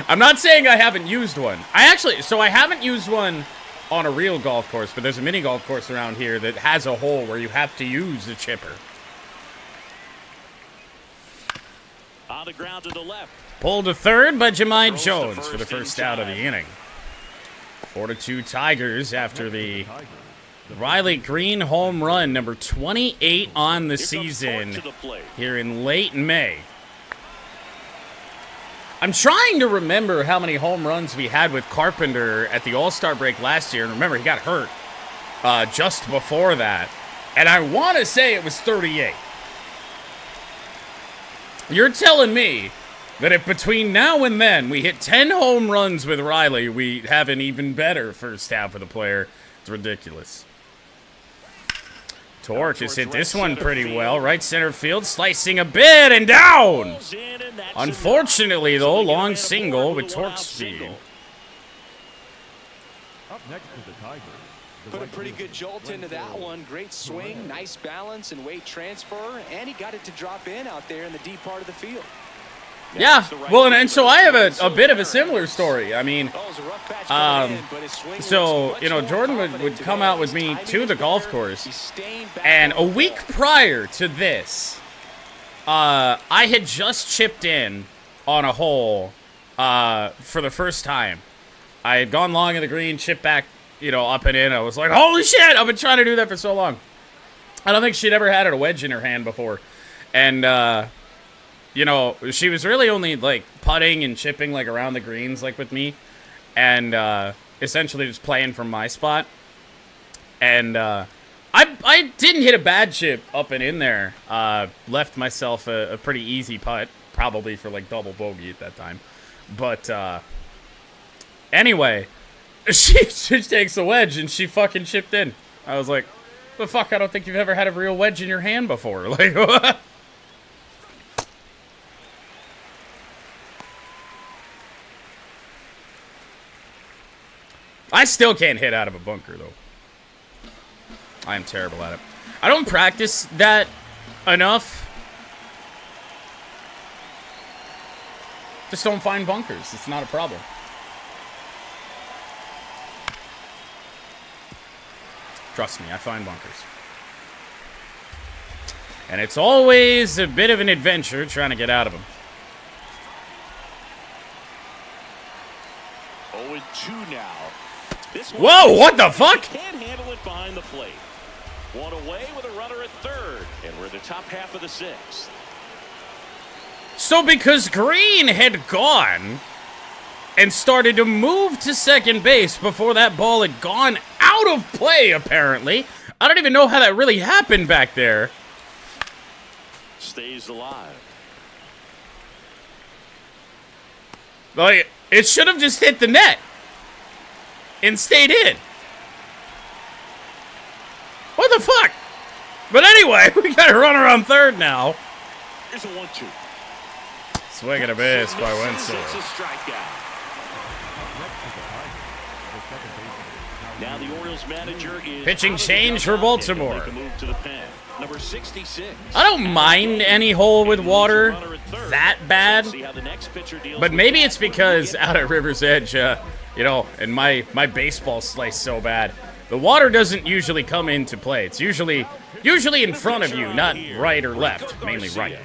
I'm not saying I haven't used one. I haven't used one on a real golf course, but there's a mini golf course around here that has a hole where you have to use the chipper. On the ground to the left. Pulled to third by Jemai Jones for the first out of the inning. 4-2 Tigers after the Riley Green home run, number 28 on the season here in late May. I'm trying to remember how many home runs we had with Carpenter at the All-Star break last year. And remember, he got hurt just before that. And I want to say it was 38. You're telling me that if between now and then we hit 10 home runs with Riley, we have an even better first half with the player. It's ridiculous. Torque has hit this one pretty well. Right center field, slicing a bit and down. Unfortunately, though, long single with Torque speed. Up next to the Tigers. Put a pretty good jolt into that one. Great swing, nice balance and weight transfer, and he got it to drop in out there in the deep part of the field. Yeah, well, and so I have a bit of a similar story. I mean, so, you know, Jordan would come out with me to the golf course, and a week prior to this, I had just chipped in on a hole for the first time. I had gone long in the green, chipped back, you know, up and in. I was like, holy shit, I've been trying to do that for so long. I don't think she'd ever had a wedge in her hand before. And, you know, she was really only, like, putting and chipping, like, around the greens, like, with me. And, essentially just playing from my spot. And, I didn't hit a bad chip up and in there. Left myself a pretty easy putt. Probably for, like, double bogey at that time. But, anyway, she takes a wedge and she fucking chipped in. I was like, the fuck, I don't think you've ever had a real wedge in your hand before. Like, what? I still can't hit out of a bunker, though. I am terrible at it. I don't practice that enough. Just don't find bunkers. It's not a problem. Trust me, I find bunkers. And it's always a bit of an adventure trying to get out of them. 0-2 now. Whoa, what the fuck? Can't handle it behind the plate. One away with a runner at third. And we're in the top half of the sixth. So because Green had gone and started to move to second base before that ball had gone out of play, apparently. I don't even know how that really happened back there. Stays alive. Like, it should have just hit the net and stayed in. What the fuck? But anyway, we got a runner on third now. Here's a 1-2. Swing and a miss by Wenzel. It's a strikeout. Now the Orioles manager is pitching change for Baltimore. Make a move to the pen. Number 66. I don't mind any hole with water that bad, but maybe it's because out at River's Edge, you know, and my baseball slice so bad, the water doesn't usually come into play. It's usually in front of you, not right or left, mainly right.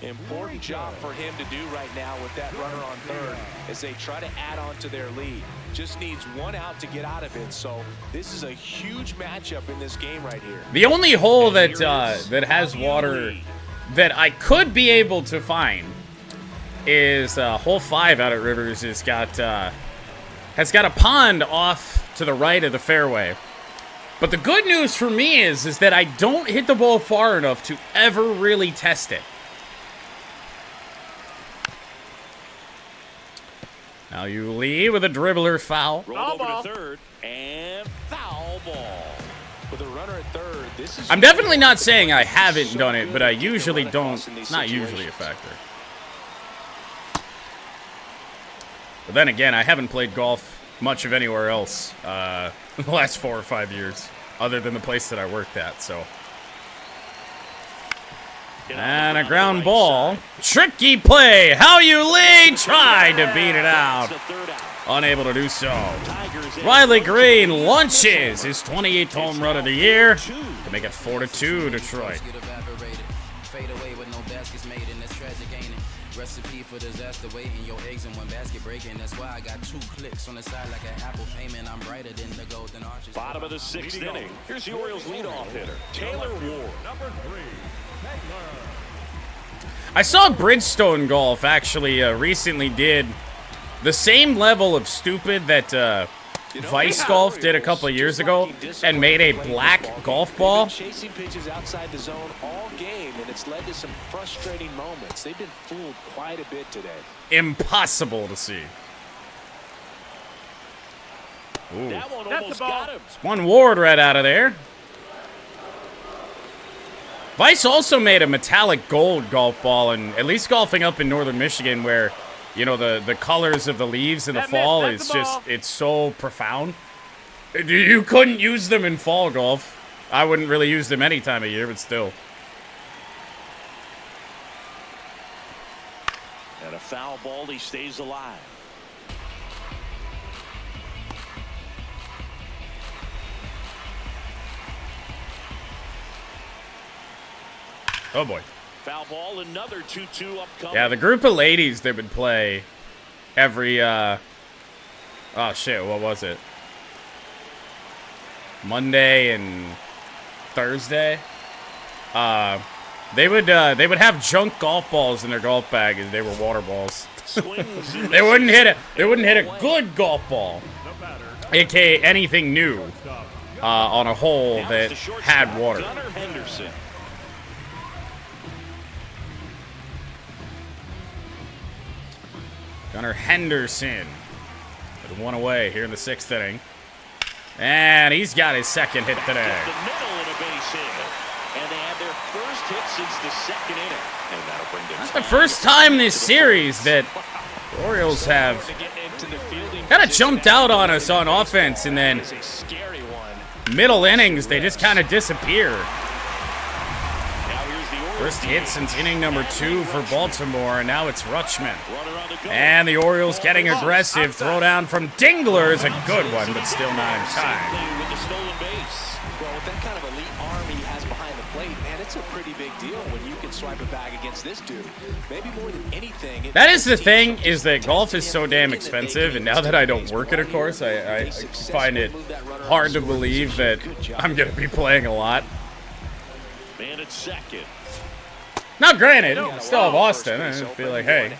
Important job for him to do right now with that runner on third as they try to add on to their lead. Just needs one out to get out of it. So this is a huge matchup in this game right here. The only hole that that has water that I could be able to find is hole 5 out at Rivers. Has got a pond off to the right of the fairway. But the good news for me is that I don't hit the ball far enough to ever really test it. Now you lead with a dribbler foul. Rolled over to third and foul ball. With a runner at third, this is. I'm definitely not saying I haven't done it, but I usually don't. It's not usually a factor. But then again, I haven't played golf much of anywhere else in the last 4 or 5 years, other than the place that I worked at, so. And a ground ball. Tricky play. How you lead. Tried to beat it out. Unable to do so. Riley Green launches his 28th home run of the year to make it 4-2 Detroit. Recipe for disaster waiting, your eggs in one basket breaking. That's why I got 2 clicks on the side like an Apple payment. I'm brighter than the golden arches. Bottom of the 6th inning. Here's the Orioles leadoff hitter, Taylor Ward. Number 3, Taylor. I saw Bridgestone Golf actually recently did the same level of stupid that Vice Golf did a couple of years ago and made a black golf ball. Chasing pitches outside the zone all game, and it's led to some frustrating moments. They've been fooled quite a bit today. Impossible to see. Ooh. That one almost got him. One Ward right out of there. Vice also made a metallic gold golf ball, and at least golfing up in northern Michigan where, you know, the colors of the leaves in the fall is just, it's so profound. You couldn't use them in fall golf. I wouldn't really use them any time of year, but still. And a foul ball, he stays alive. Oh boy. Foul ball, another 2-2 upcoming. Yeah, the group of ladies that would play every, oh shit, what was it? Monday and Thursday? They would have junk golf balls in their golf bag as they were water balls. They wouldn't hit it. They wouldn't hit a good golf ball, aka anything new, on a hole that had water. Gunnar Henderson. Gunnar Henderson with 1 away here in the 6th inning. And he's got his 2nd hit today. The middle in a base hit. And they had their first hit since the 2nd inning. And that'll bring them. That's the first time this series that the Orioles have kind of jumped out on us on offense, and then middle innings, they just kind of disappear. First hit since inning number 2 for Baltimore, and now it's Rutschman. And the Orioles getting aggressive. Throw down from Dingler is a good one, but still not in time. Well, with that kind of elite arm he has behind the plate, man, it's a pretty big deal when you can swipe it back against this dude. Maybe more than anything. That is the thing, is that golf is so damn expensive, and now that I don't work it, of course, I find it hard to believe that I'm going to be playing a lot. Man at second. Now, granted, still have Austin. I feel like, hey,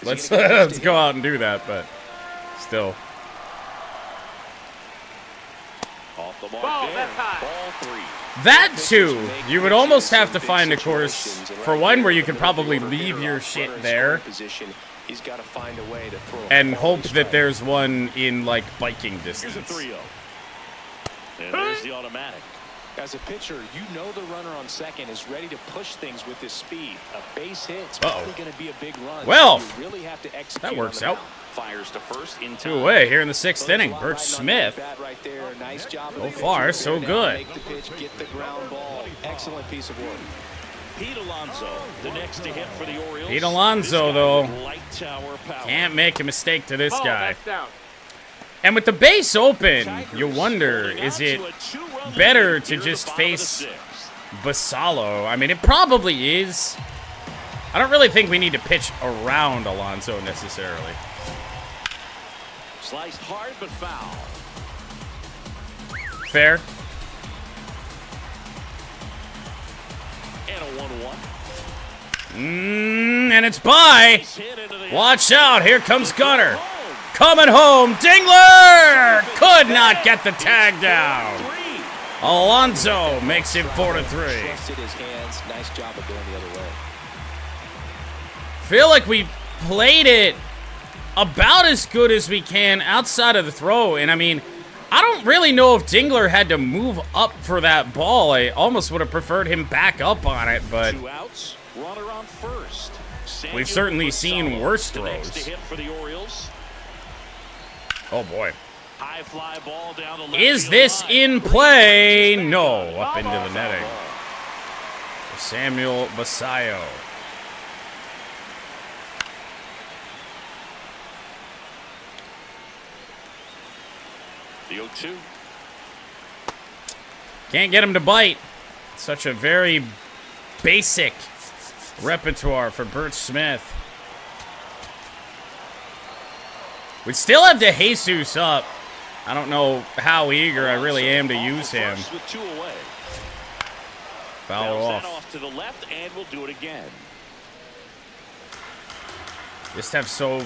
let's go out and do that, but still. Off the mark there. Ball 3. That, too, you would almost have to find a course, for one, where you could probably leave your shit there and hope that there's one in, like, biking distance. Here's a 3-0. And there's the automatic. As a pitcher, you know the runner on second is ready to push things with his speed. A base hit's probably going to be a big run. Well, you really have to execute that works out. Fires to first in 2 away here in the 6th inning. Birch Smith. Right there. Nice job. So far, so good. Make the pitch, get the ground ball. Excellent piece of work. Pete Alonso, the next to hit for the Orioles. Pete Alonso, though, Light tower power. can't make a mistake to this guy. And with the base open, you wonder, is it better to just face Basalo? I mean, it probably is. I don't really think we need to pitch around Alonso necessarily. Sliced hard, but foul. Fair. And a 1-1. And it's by. He's hit into the Watch out. Here comes Gunner. Coming home. Dingler could not get the tag down. Alonso makes it 4-3. Trusted his hands. Nice job of going the other way. Feel like we played it about as good as we can outside of the throw. And I mean, I don't really know if Dingler had to move up for that ball. I almost would have preferred him back up on it, but 2 outs, runner on first. we've certainly seen worse The next throws. to hit for the Orioles. Oh boy. High fly ball down the left Is field this line. in play? No, up into the netting. Samuel Basayo. The 0-2. Can't get him to bite. Such a very basic repertoire for Bert Smith. We still have DeJesus up. I don't know how eager I really am to use him. First with 2 away. Foul Bounce that off. off to the left, and we'll do it again. Just have so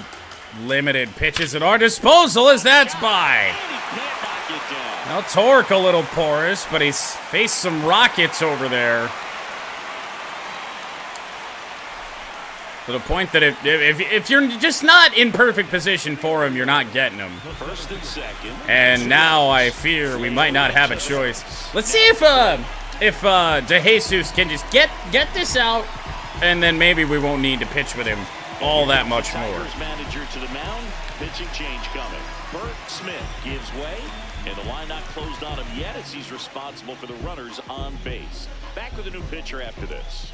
limited pitches at our disposal as that's by. And he can't knock it down. Now Torque a little porous, but he's faced some rockets over there. To the point that if you're just not in perfect position for him, you're not getting him. First and second. And now I fear we might not have a choice. Let's see if DeJesus can just get this out, and then maybe we won't need to pitch with him all that much more. Tigers manager to the mound. Pitching change coming. Bert Smith gives way, and the line not closed on him yet as he's responsible for the runners on base. Back with a new pitcher after this.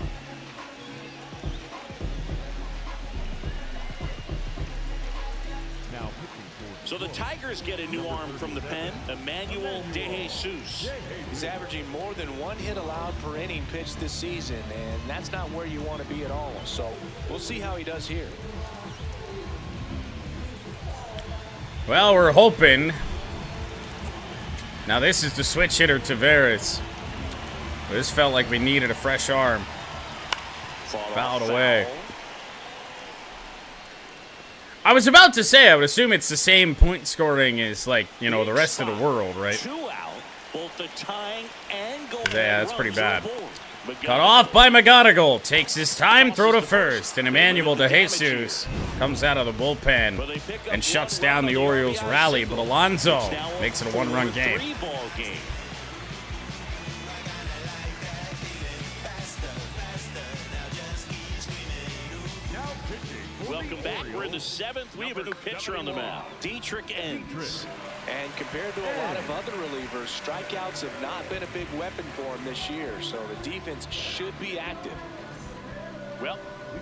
Now pitching for So the Tigers get a new arm from the pen, Emmanuel DeJesus. He's averaging more than 1 hit allowed per inning pitched this season, and that's not where you want to be at all. So we'll see how he does here. Well, we're hoping. Now this is the switch hitter Tavares. This felt like we needed a fresh arm. Fouled away. I was about to say, I would assume it's the same point scoring as, like, you know, the rest of the world, right? 2 out, both the tying and goal. Yeah, that's pretty bad. But Cut off by McGonigal. Takes his time, throw to first. And Emmanuel DeJesus comes out of the bullpen and shuts down the Orioles' rally. But Alonso makes it a 1-run game. 3-ball game. now pitching for Welcome the back. We're in the Orioles, 7th. We have a new pitcher on the mound. Dietrich Ends. And compared to a lot of other relievers, strikeouts have not been a big weapon for him this year. So the defense should be active. Well,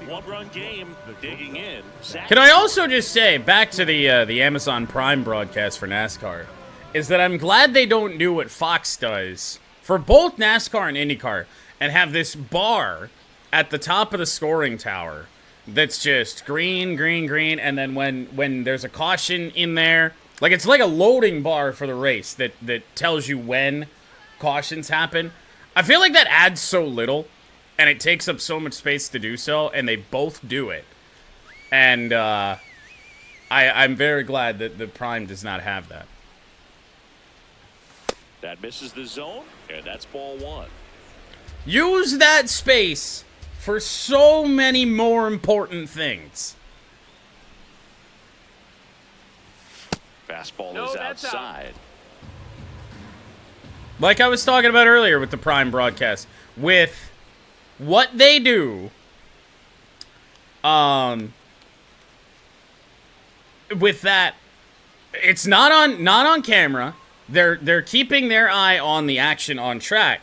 1-run game. Digging in. Can I also just say, back to the Amazon Prime broadcast for NASCAR, is that I'm glad they don't do what Fox does for both NASCAR and IndyCar and have this bar at the top of the scoring tower that's just green, green, green, and then when there's a caution in there, like it's like a loading bar for the race that tells you when cautions happen. I feel like that adds so little, and it takes up so much space to do so, and they both do it. And I'm very glad that the Prime does not have that. That misses the zone, and that's ball 1. Use that space for so many more important things. Fastball is outside. Like I was talking about earlier with the Prime broadcast, with what they do, with that, it's not on camera. They're keeping their eye on the action on track,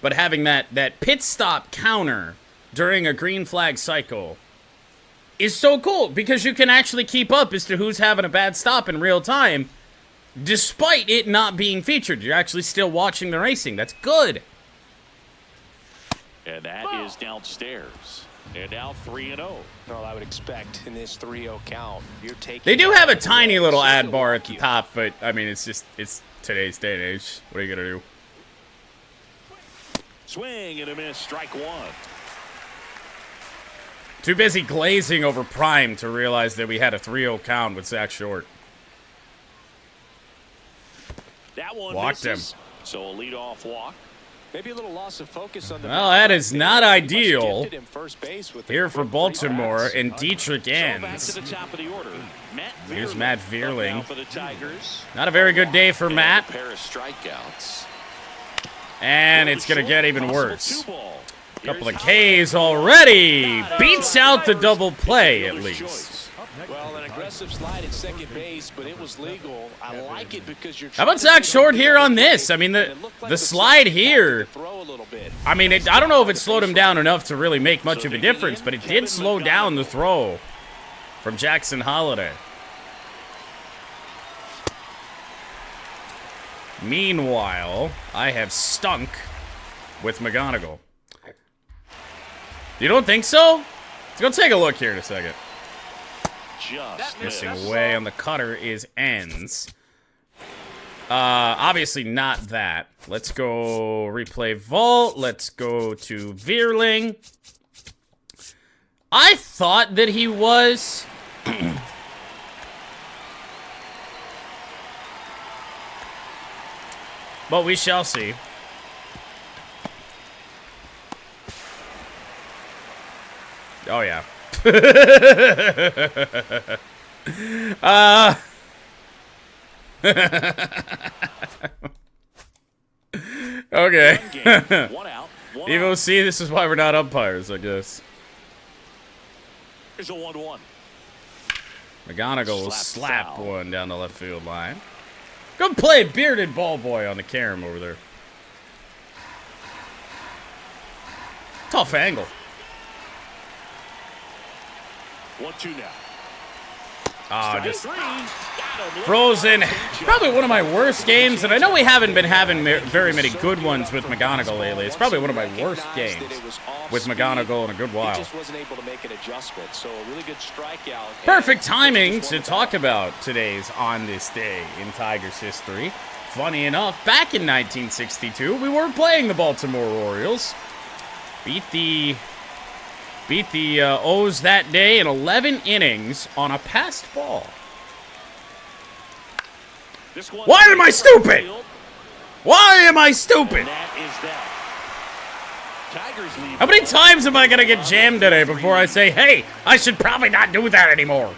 but having that pit stop counter during a green flag cycle is so cool because you can actually keep up as to who's having a bad stop in real time, despite it not being featured. You're actually still watching the racing. That's good. And that is downstairs. And now 3-0. Well, I would expect in this 3-0 count, you're taking. They do have a tiny little ad bar at the top, but I mean, it's today's day and age. What are you gonna do? Swing and a miss. Strike one. Too busy glazing over Prime to realize that we had a 3-0 count with Zach Short. That one Walked misses. him. So a leadoff walk. Maybe a little loss of focus on the. Well, that is not ideal here for quick Baltimore, three and bats. Dietrich So back to ends. the top of the order. Here's Matt up Vierling. now for the Tigers. Not a very good day for And Matt, a pair of strikeouts. and it's going to get even Possible worse. 2-ball. Couple of Here's Ks already. Beats out the double play, at least. Well, an aggressive slide at second base, but it was legal. I like it because you're. How about Zach Short here on this? I mean, the slide here, Throw a little bit. I mean, I don't know if it slowed him down enough to really make much of a difference, but it did slow down the throw from Jackson Holiday. Meanwhile, I have stunk with McGonigal. You don't think so? Let's go take a look here in a second. Just Missing missed. away on the cutter is ends. Obviously not that. Let's go replay vault. Let's go to Vierling. I thought that he was. But we shall see. Oh yeah. Okay. One out. One Evo out. C, this is why we're not umpires, I guess. Here's a 1-1. McGonigal will Slap slap foul. one down the left field line. Good play, bearded ball boy on the carom over there. Tough angle. 1-2 now. Ah, just Three. Got him. frozen. Probably one of my worst games, and I know we haven't been having very many good ones with McGonigal lately. It's probably one of my worst games with McGonigal in a good He while. just wasn't able to make an adjustment, so a really good strikeout. Perfect And timing just to one talk back. about today's On This Day in Tigers history. Funny enough, back in 1962, we were playing the Baltimore Orioles. Beat the O's that day in 11 innings on a passed ball. This one- Why am I stupid? Why am I stupid? And that is that. Tigers lead. How many times am I going to get jammed today before I say, hey, I should probably not do that anymore?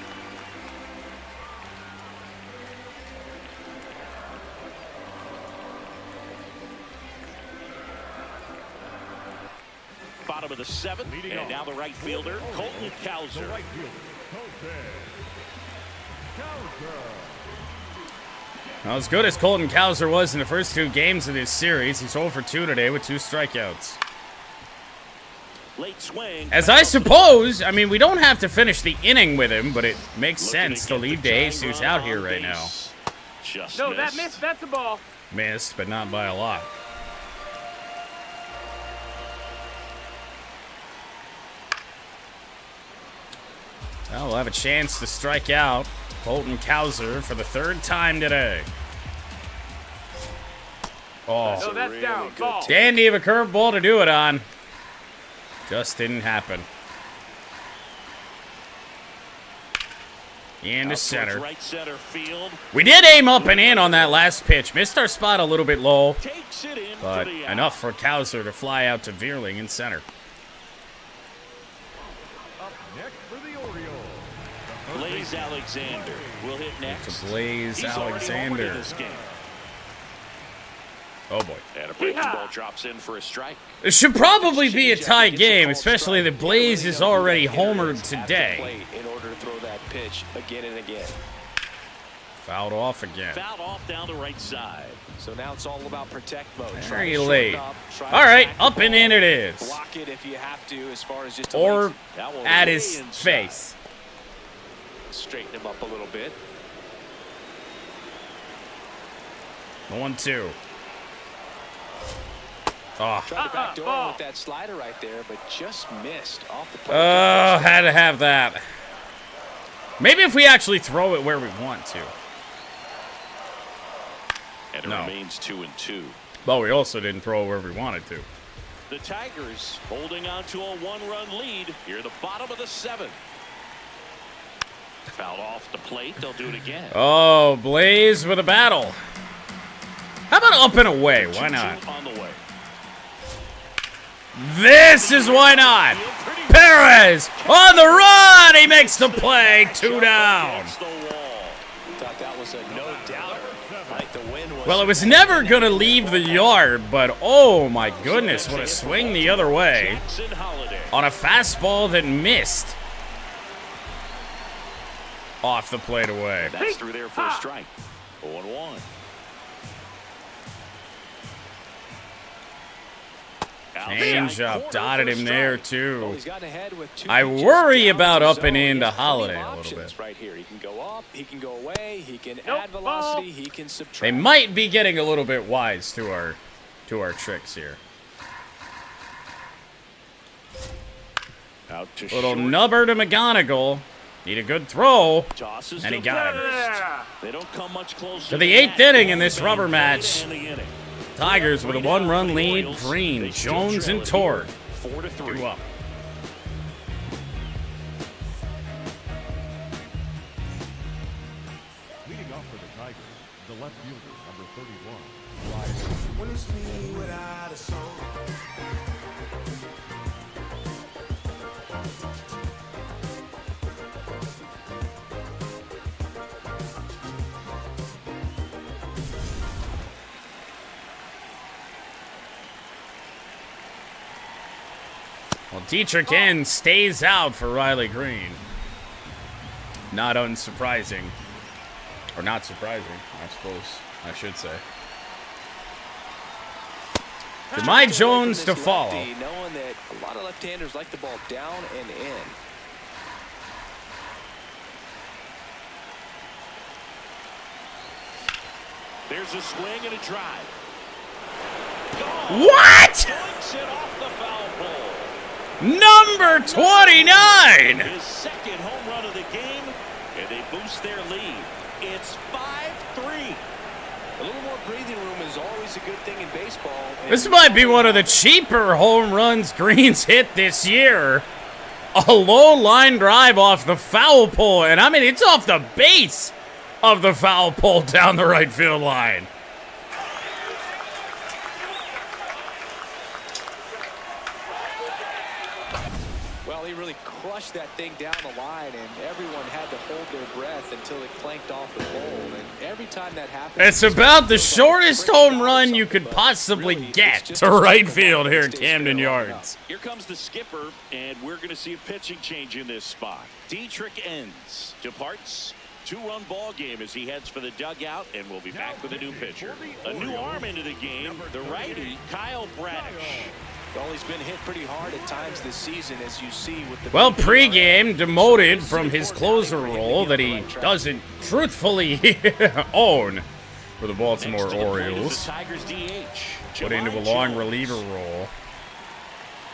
Bottom of the seventh, and now the right fielder, Colton Cowser. Right fielder, Colton Cowser. Well, as good as Colton Cowser was in the first two games of this series, he's 0 for 2 today with 2 strikeouts. Late swing. As I suppose, I mean, we don't have to finish the inning with him, but it makes sense to get leave the tying DeJesus run out on here right now. base. Just No, missed. that missed. That's a ball. Missed, but not by a lot. Well, we'll have a chance to strike out Colton Cowser for the 3rd time today. Oh, No, that's down. Ball. dandy of a curveball to do it on. Just didn't happen. Into Out center. towards right center field. We did aim up and in on that last pitch. Missed our spot a little bit low, Takes it in but for the out. enough for Cowser to fly out to Vierling in center. Up next for the Orioles. Blaze Alexander will hit next. To Blaze He's already homered Alexander. in this game. Oh boy. And a breaking ball drops in for a strike. It should probably be a tie game, especially that Blaze is already homered today. In order to throw that pitch again and again. Fouled off again. Fouled off down the right side. So now it's all about protect mode. Try Very to shorten late. up, try All to right, tack up the and in ball, it is. Block it if you have to, as far as just a Or late- That one at way his inside. face. straighten him up a little bit. 1-2. Oh, Tried to backdoor him with that slider right there, but just missed off the plate. had to have that. Maybe if we actually throw it where we want to. And it remains 2-2. But we also didn't throw it where we wanted to. The Tigers holding on to a 1-run lead here at the bottom of the 7th. Fouled off the plate. They'll do it again. Oh, Blaze with a battle. How about up and away? Why not? On the way. This is why not. Perez on the run. He makes the play. 2 down. Thought that was a no-doubter. Like the win was. Well, it was never going to leave the yard, but oh my goodness, what a swing the other way on a fastball that missed off the plate away. That's through there for a strike. 0-1. Change up, dotted him there too. He's gotten ahead with 2 I pitches worry down about the up and zone. into He has Holiday plenty a of little options bit. right here. He can go up, he can go away, he can add velocity, he can subtract. They might be getting a little bit wise to our tricks here. Out to Little short. nubber to McGonigal. Need a good throw. Tosses And he to got him. first. They don't come much closer To the than 8th that. inning in this rubber match. And the inning. Tigers with a 1-run lead. Orioles. Green, They still Jones, trail and it Tord. 4-3. 2 up. Leading off for the Tigers, the left fielder, number 31, Riley. When it's me without a song. Well, Dietrich N stays out for Riley Green. Not unsurprising. Or not surprising, I suppose I should say. Jahmai Jones to follow. Knowing that a lot of left-handers like the ball down and in. There's a swing and a drive. What? Dunks it off the foul pole. Number 29! His second home run of the game, and they boost their lead. It's 5-3. A little more breathing room is always a good thing in baseball. This might be one of the cheaper home runs Green's hit this year. A low line drive off the foul pole, and I mean, it's off the base of the foul pole down the right field line. Well, he really crushed that thing down the line, and everyone had to hold their breath until it clanked off the pole. And every time that happens, It's about the shortest home run you could possibly get to right field here at Camden Yards. Here comes the skipper, and we're going to see a pitching change in this spot. Dietrich Ends departs. 2-run ball game as he heads for the dugout, and we'll be back with a new pitcher. A new arm into the game, the righty, Kyle Bradish. well, he's been hit pretty hard at times this season, as you see with the. Well, pregame demoted from his closer role that he doesn't truthfully own for the Baltimore Next to the plate is Orioles. the Tigers DH. Put into a Jahmai long Jones. reliever role.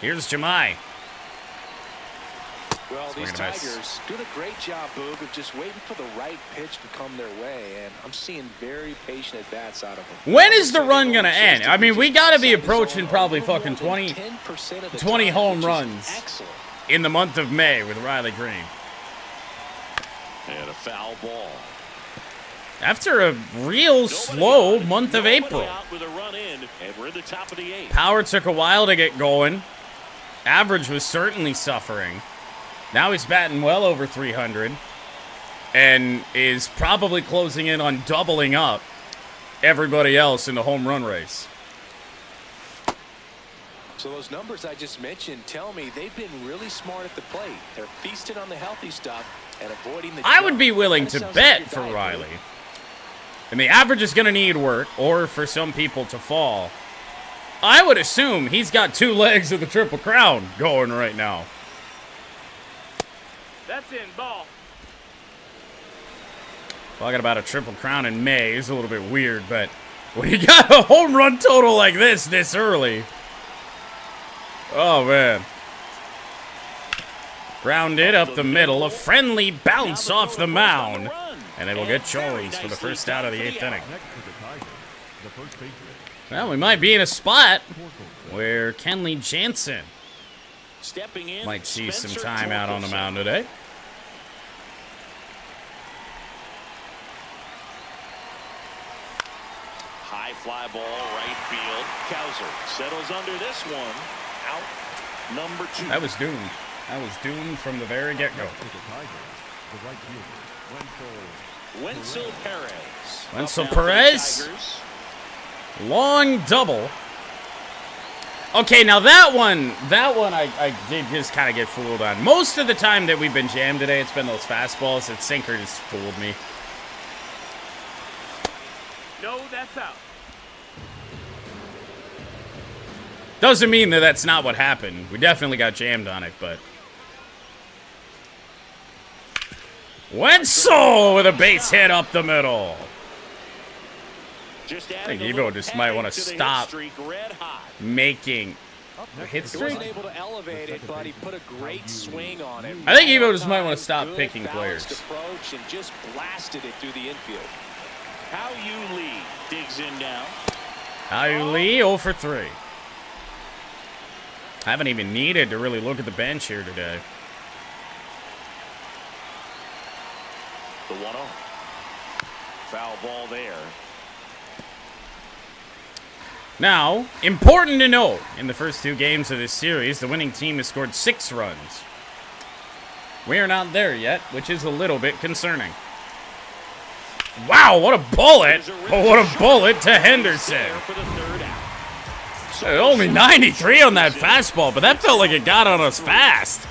Here's Jahmai. Well, these Swing and a miss. Tigers doing a great job, Boog, of just waiting for the right pitch to come their way, and I'm seeing very patient at-bats out of them. When is the run going to end? I mean, we got to be approaching probably fucking 20 10% of the 20 time, home which is runs. Excellent. in the month of May with Riley Green. And a foul ball. After a real slow month of April. Out with a run in, and we're in the top of the 8th. Power took a while to get going. Average was certainly suffering. Now he's batting well over 300 and is probably closing in on doubling up everybody else in the home run race. So those numbers I just mentioned tell me they've been really smart at the plate. They're feasting on the healthy stuff and avoiding the I would junk. be willing Kinda to sounds bet like for your diet, Riley. And the average is going to need work, or for some people to fall. I would assume he's got 2 legs of the Triple Crown going right now. That's in, ball. Talking about a Triple Crown in May is a little bit weird, but when you got a home run total like this early, Oh, man. Grounded up the middle. A friendly bounce off the mound. And they will get Jones for the first out of the 8th inning. Next for the Tigers, the first baseman. Well, we might be in a spot where Kenley Jansen Stepping in, might see some Spencer time out on the mound today. High fly ball, right field. Kowser settles under this one. Out number 2. That was doomed. That was doomed from the very get-go. For the Tigers, the right fielder, Wenzel Perez. Wenzel Up now for the Perez. Tigers. Long double. Okay, now that one I did just kind of get fooled on. Most of the time that we've been jammed today, it's been those fastballs. That sinker just fooled me. No, that's out. Doesn't mean that that's not what happened. We definitely got jammed on it, but... Wenzel with a base hit up the middle. I think Evo just might want to stop making a hit He streak. wasn't able to elevate it, but he put a great swing on it. I think Evo just might want to stop Good picking balanced players. approach and just blasted it through the infield. How you Lee digs in now. How Lee 0 for 3. Haven't even needed to really look at the bench here today. The 1-0. Foul ball there. Now, important to note, in the first 2 games of this series, the winning team has scored 6 runs. We are not there yet, which is a little bit concerning. Wow, what a bullet! Oh, what a bullet to Henderson. For the 3rd out. Only 93 on that fastball, but that felt like it got on us fast.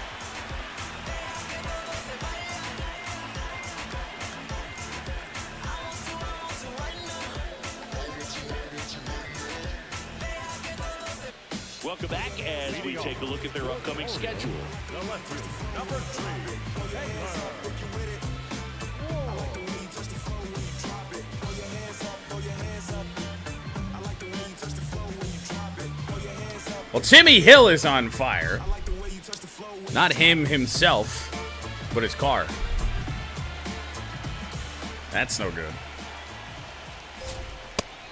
Welcome back as we take a look at their upcoming schedule. the left fielder, number 3. Well, Timmy Hill is on fire. Not him himself, but his car. That's no good.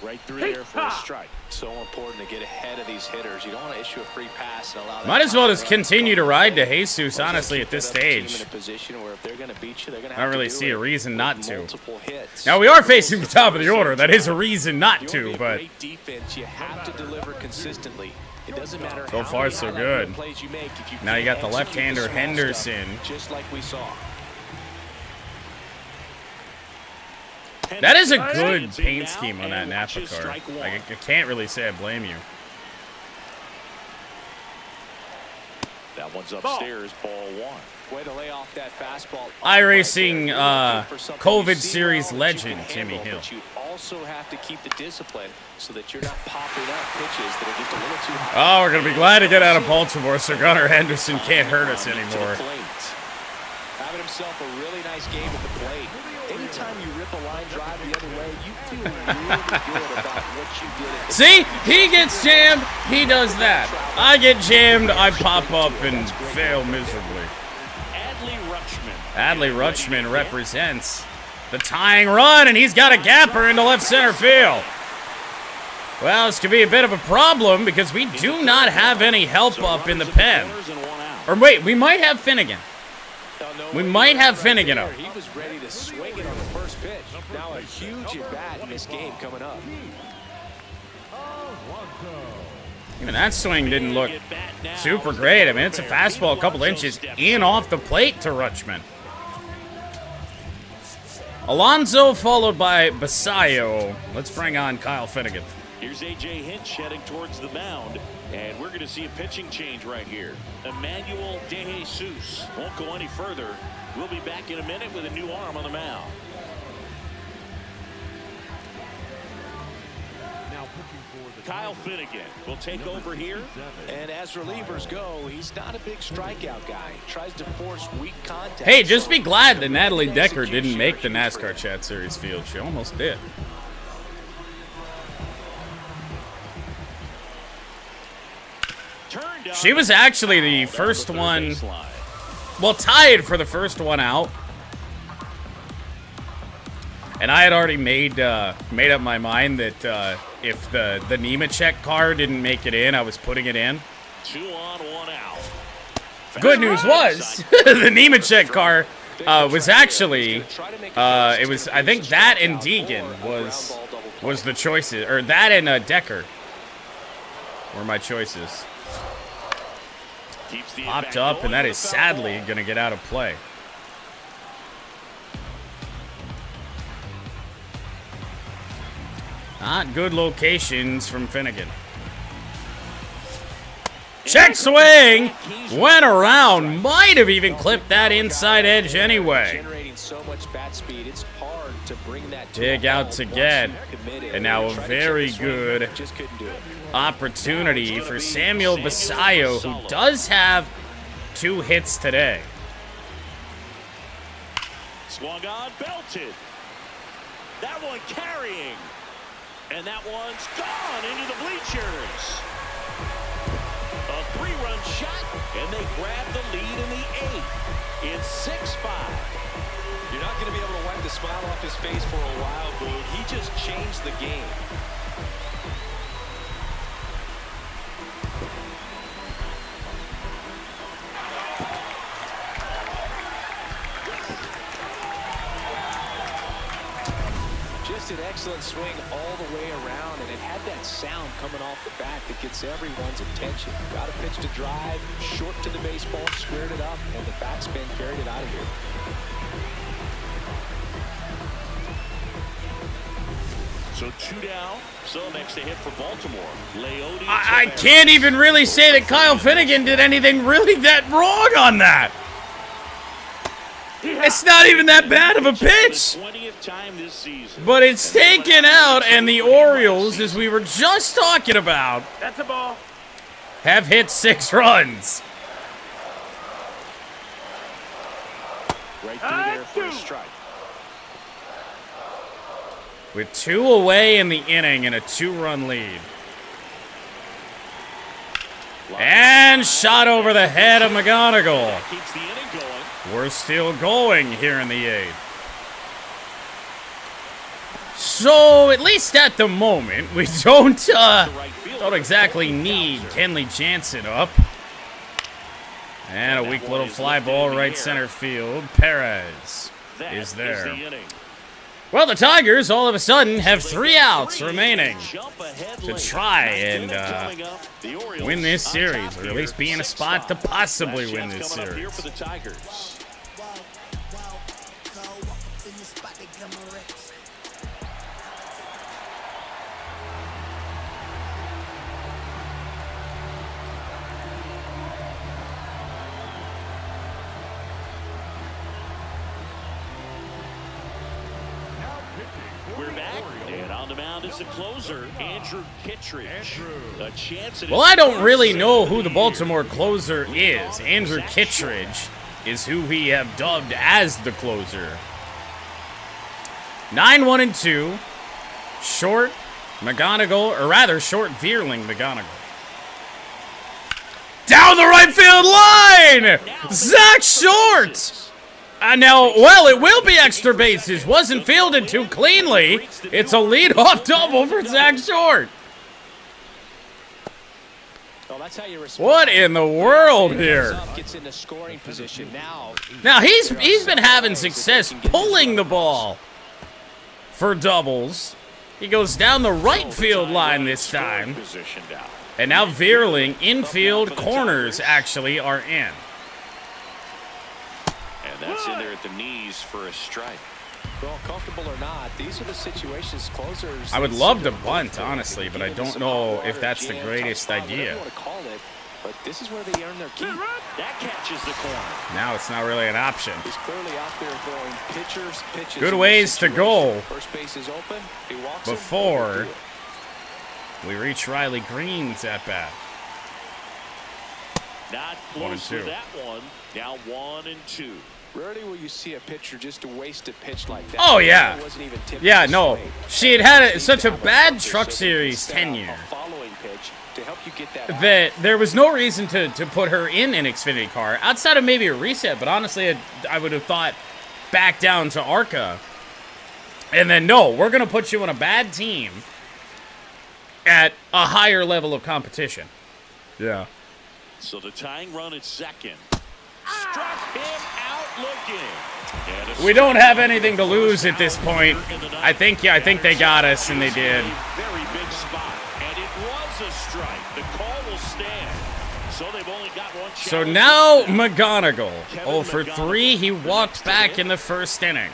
Right through there for a strike. So important to get ahead of these hitters. You don't want to issue a free pass and allow that. Might as well just continue to ride to Jesus, honestly, at this stage. I don't really see a reason not to. Now, we are facing the top of the order. That is a reason not to, but Great defense, you have to deliver consistently. It doesn't matter so how far, many so highlight good. reel plays you make if you Now you got the execute left-hander small Henderson. stuff, just like we saw. that is a good paint scheme on that Napa car. I can't really say I blame you. That one's upstairs, ball 1. Way to lay off that fastball. iRacing Right there. COVID You see series well that you legend can Timmy handle, Hill. but you also have to keep the discipline so that you're not popping up pitches that are just a little too high. Oh, we're going to be glad to get out of Baltimore so Gunnar Henderson can't hurt us anymore. Having himself a really nice game at the plate. Anytime you rip a line drive the other way, you feel really good about what you did at the See? He gets jammed, he does that. I get jammed, I pop up and fail miserably. Adley Rutschman represents the tying run, and he's got a gapper into left center field. Well, this could be a bit of a problem because we do not have any help up in the pen. Or wait, we might have FinnAGAIN. We might have FinnAGAIN up. He was ready to swing it on the first pitch. Now a huge at-bat in this game coming up. Even that swing didn't look super great. I mean, it's a fastball a couple inches in off the plate to Rutschman. Alonso followed by Basayo. Let's bring on Kyle FinnAGAIN. Here's A.J. Hinch heading towards the mound, and we're going to see a pitching change right here. Emmanuel De Jesus won't go any further. We'll be back in a minute with a new arm on the mound. Now pitching for the Kyle FinnAGAIN will take over here. And as relievers go, he's not a big strikeout guy. He tries to force weak contact. Hey, just be glad that Natalie Decker didn't make the NASCAR Chat Series field. She almost did. She was actually the first one, well, tied for the first one out. And I had already made up my mind that if the Nemechek car didn't make it in, I was putting it in. 2 on, 1 out. Good news was the Nemechek car was actually it was, I think that and Deegan was the choices, or that and Decker were my choices. Popped up, and that is sadly going to get out of play. Not good locations from FinnAGAIN. Check swing! Went around. Might have even clipped that inside edge anyway. Dig out to get. And now a very good opportunity for Samuel Basayo, who does have 2 hits today. Swung on, belted. That one carrying. And that one's gone into the bleachers. A 3-run shot, and they grab the lead in the 8th. It's 6-5. You're not going to be able to wipe the smile off his face for a while, Boog. He just changed the game. Just an excellent swing all the way around, and it had that sound coming off the bat that gets everyone's attention. Got a pitch to drive, short to the baseball, squared it up, and the backspin carried it out of here. So 2 down. So next to hit for Baltimore. Leote. I can't even really say that Kyle FinnAGAIN did anything really that wrong on that. It's not even that bad of a pitch. But it's taken out, and the Orioles, as we were just talking about, That's a ball. have hit 6 runs. Right through there for a strike. With 2 away in the inning and a 2-run lead. And shot over the head of McGonigal. Keeps the inning going. We're still going here in the 8th. So, at least at the moment, we don't exactly need Kenley Jansen up. And a weak little fly ball right center field. Perez is there. Well, the Tigers, all of a sudden, have 3 outs remaining to try and win this series, or at least be in a spot to possibly win this series. We're back, and on the mound is the closer, Andrew Kittredge. A chance. Well, I don't really know who the Baltimore closer is. Andrew Kittredge is who we have dubbed as the closer. 9-1-2. Short McGonigal, or rather, short Vierling McGonigal. Down the right field line! Zach Short! Now, well, it will be extra bases. Wasn't fielded too cleanly. It's a leadoff double for Zach Short. What in the world here? Now, he's been having success pulling the ball for doubles. He goes down the right field line this time. And now Vierling, infield corners actually are in. That's in there at the knees for a strike. Well, comfortable or not, these are the situations closers. I would love to bunt, honestly, but I don't know if that's the greatest idea. But this is where they earn their keep. That catches the corner. Now it's not really an option. He's clearly out there throwing pitches. Good ways to go First base is open. He walks before we reach Riley Green's at bat. Not 1 and close 2. to that one. Now 1 and 2. Rarely will you see a pitcher just to waste a pitch like that. Oh, yeah. Yeah, no. Swing. She had such a bad Truck Series tenure. A following pitch to help you get that. that there was no reason to put her in an Xfinity car outside of maybe a reset, but honestly, I would have thought back down to ARCA. And then, no, we're going to put you on a bad team at a higher level of competition. Yeah. So the tying run at second. Struck him out looking. We don't have anything to lose at this point. I think they got us, and they did. Very big spot, and it was a strike. The call will stand. So they've only got one chance. So now McGonigal, 0 for 3. He walked back in the first inning.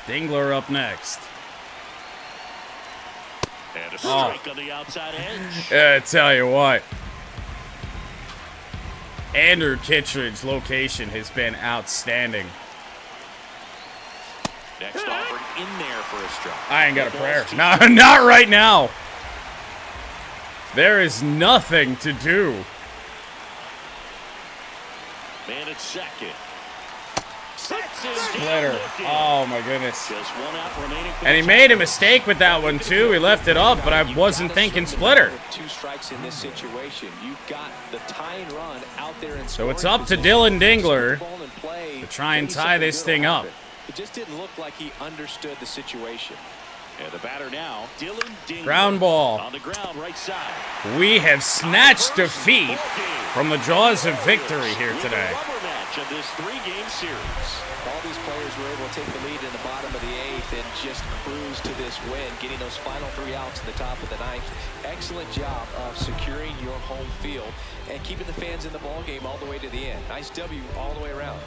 Dingler up next. And a strike on the outside edge. I tell you what. Andrew Kittredge's location has been outstanding. Next offer in there for a strike. I ain't got a prayer. No, not right now. There is nothing to do. Man at second. Splitter. Oh, my goodness. Just one out remaining. And he made a mistake with that one, too. He left it up, but I wasn't thinking splitter. Two strikes in this situation. You've got the tying run out there in So it's up to Dylan Dingler to to try and tie this thing up. It just didn't look like he understood the situation. And the batter now, Dylan Dingler. Ground ball. On the ground, right side. We have snatched defeat from the jaws of victory here today. Rubber match of this 3-game series. All these players were able to take the lead in the bottom of the 8th and just cruise to this win, getting those final 3 outs in the top of the 9th. Excellent job of securing your home field and keeping the fans in the ball game all the way to the end. Nice W all the way around.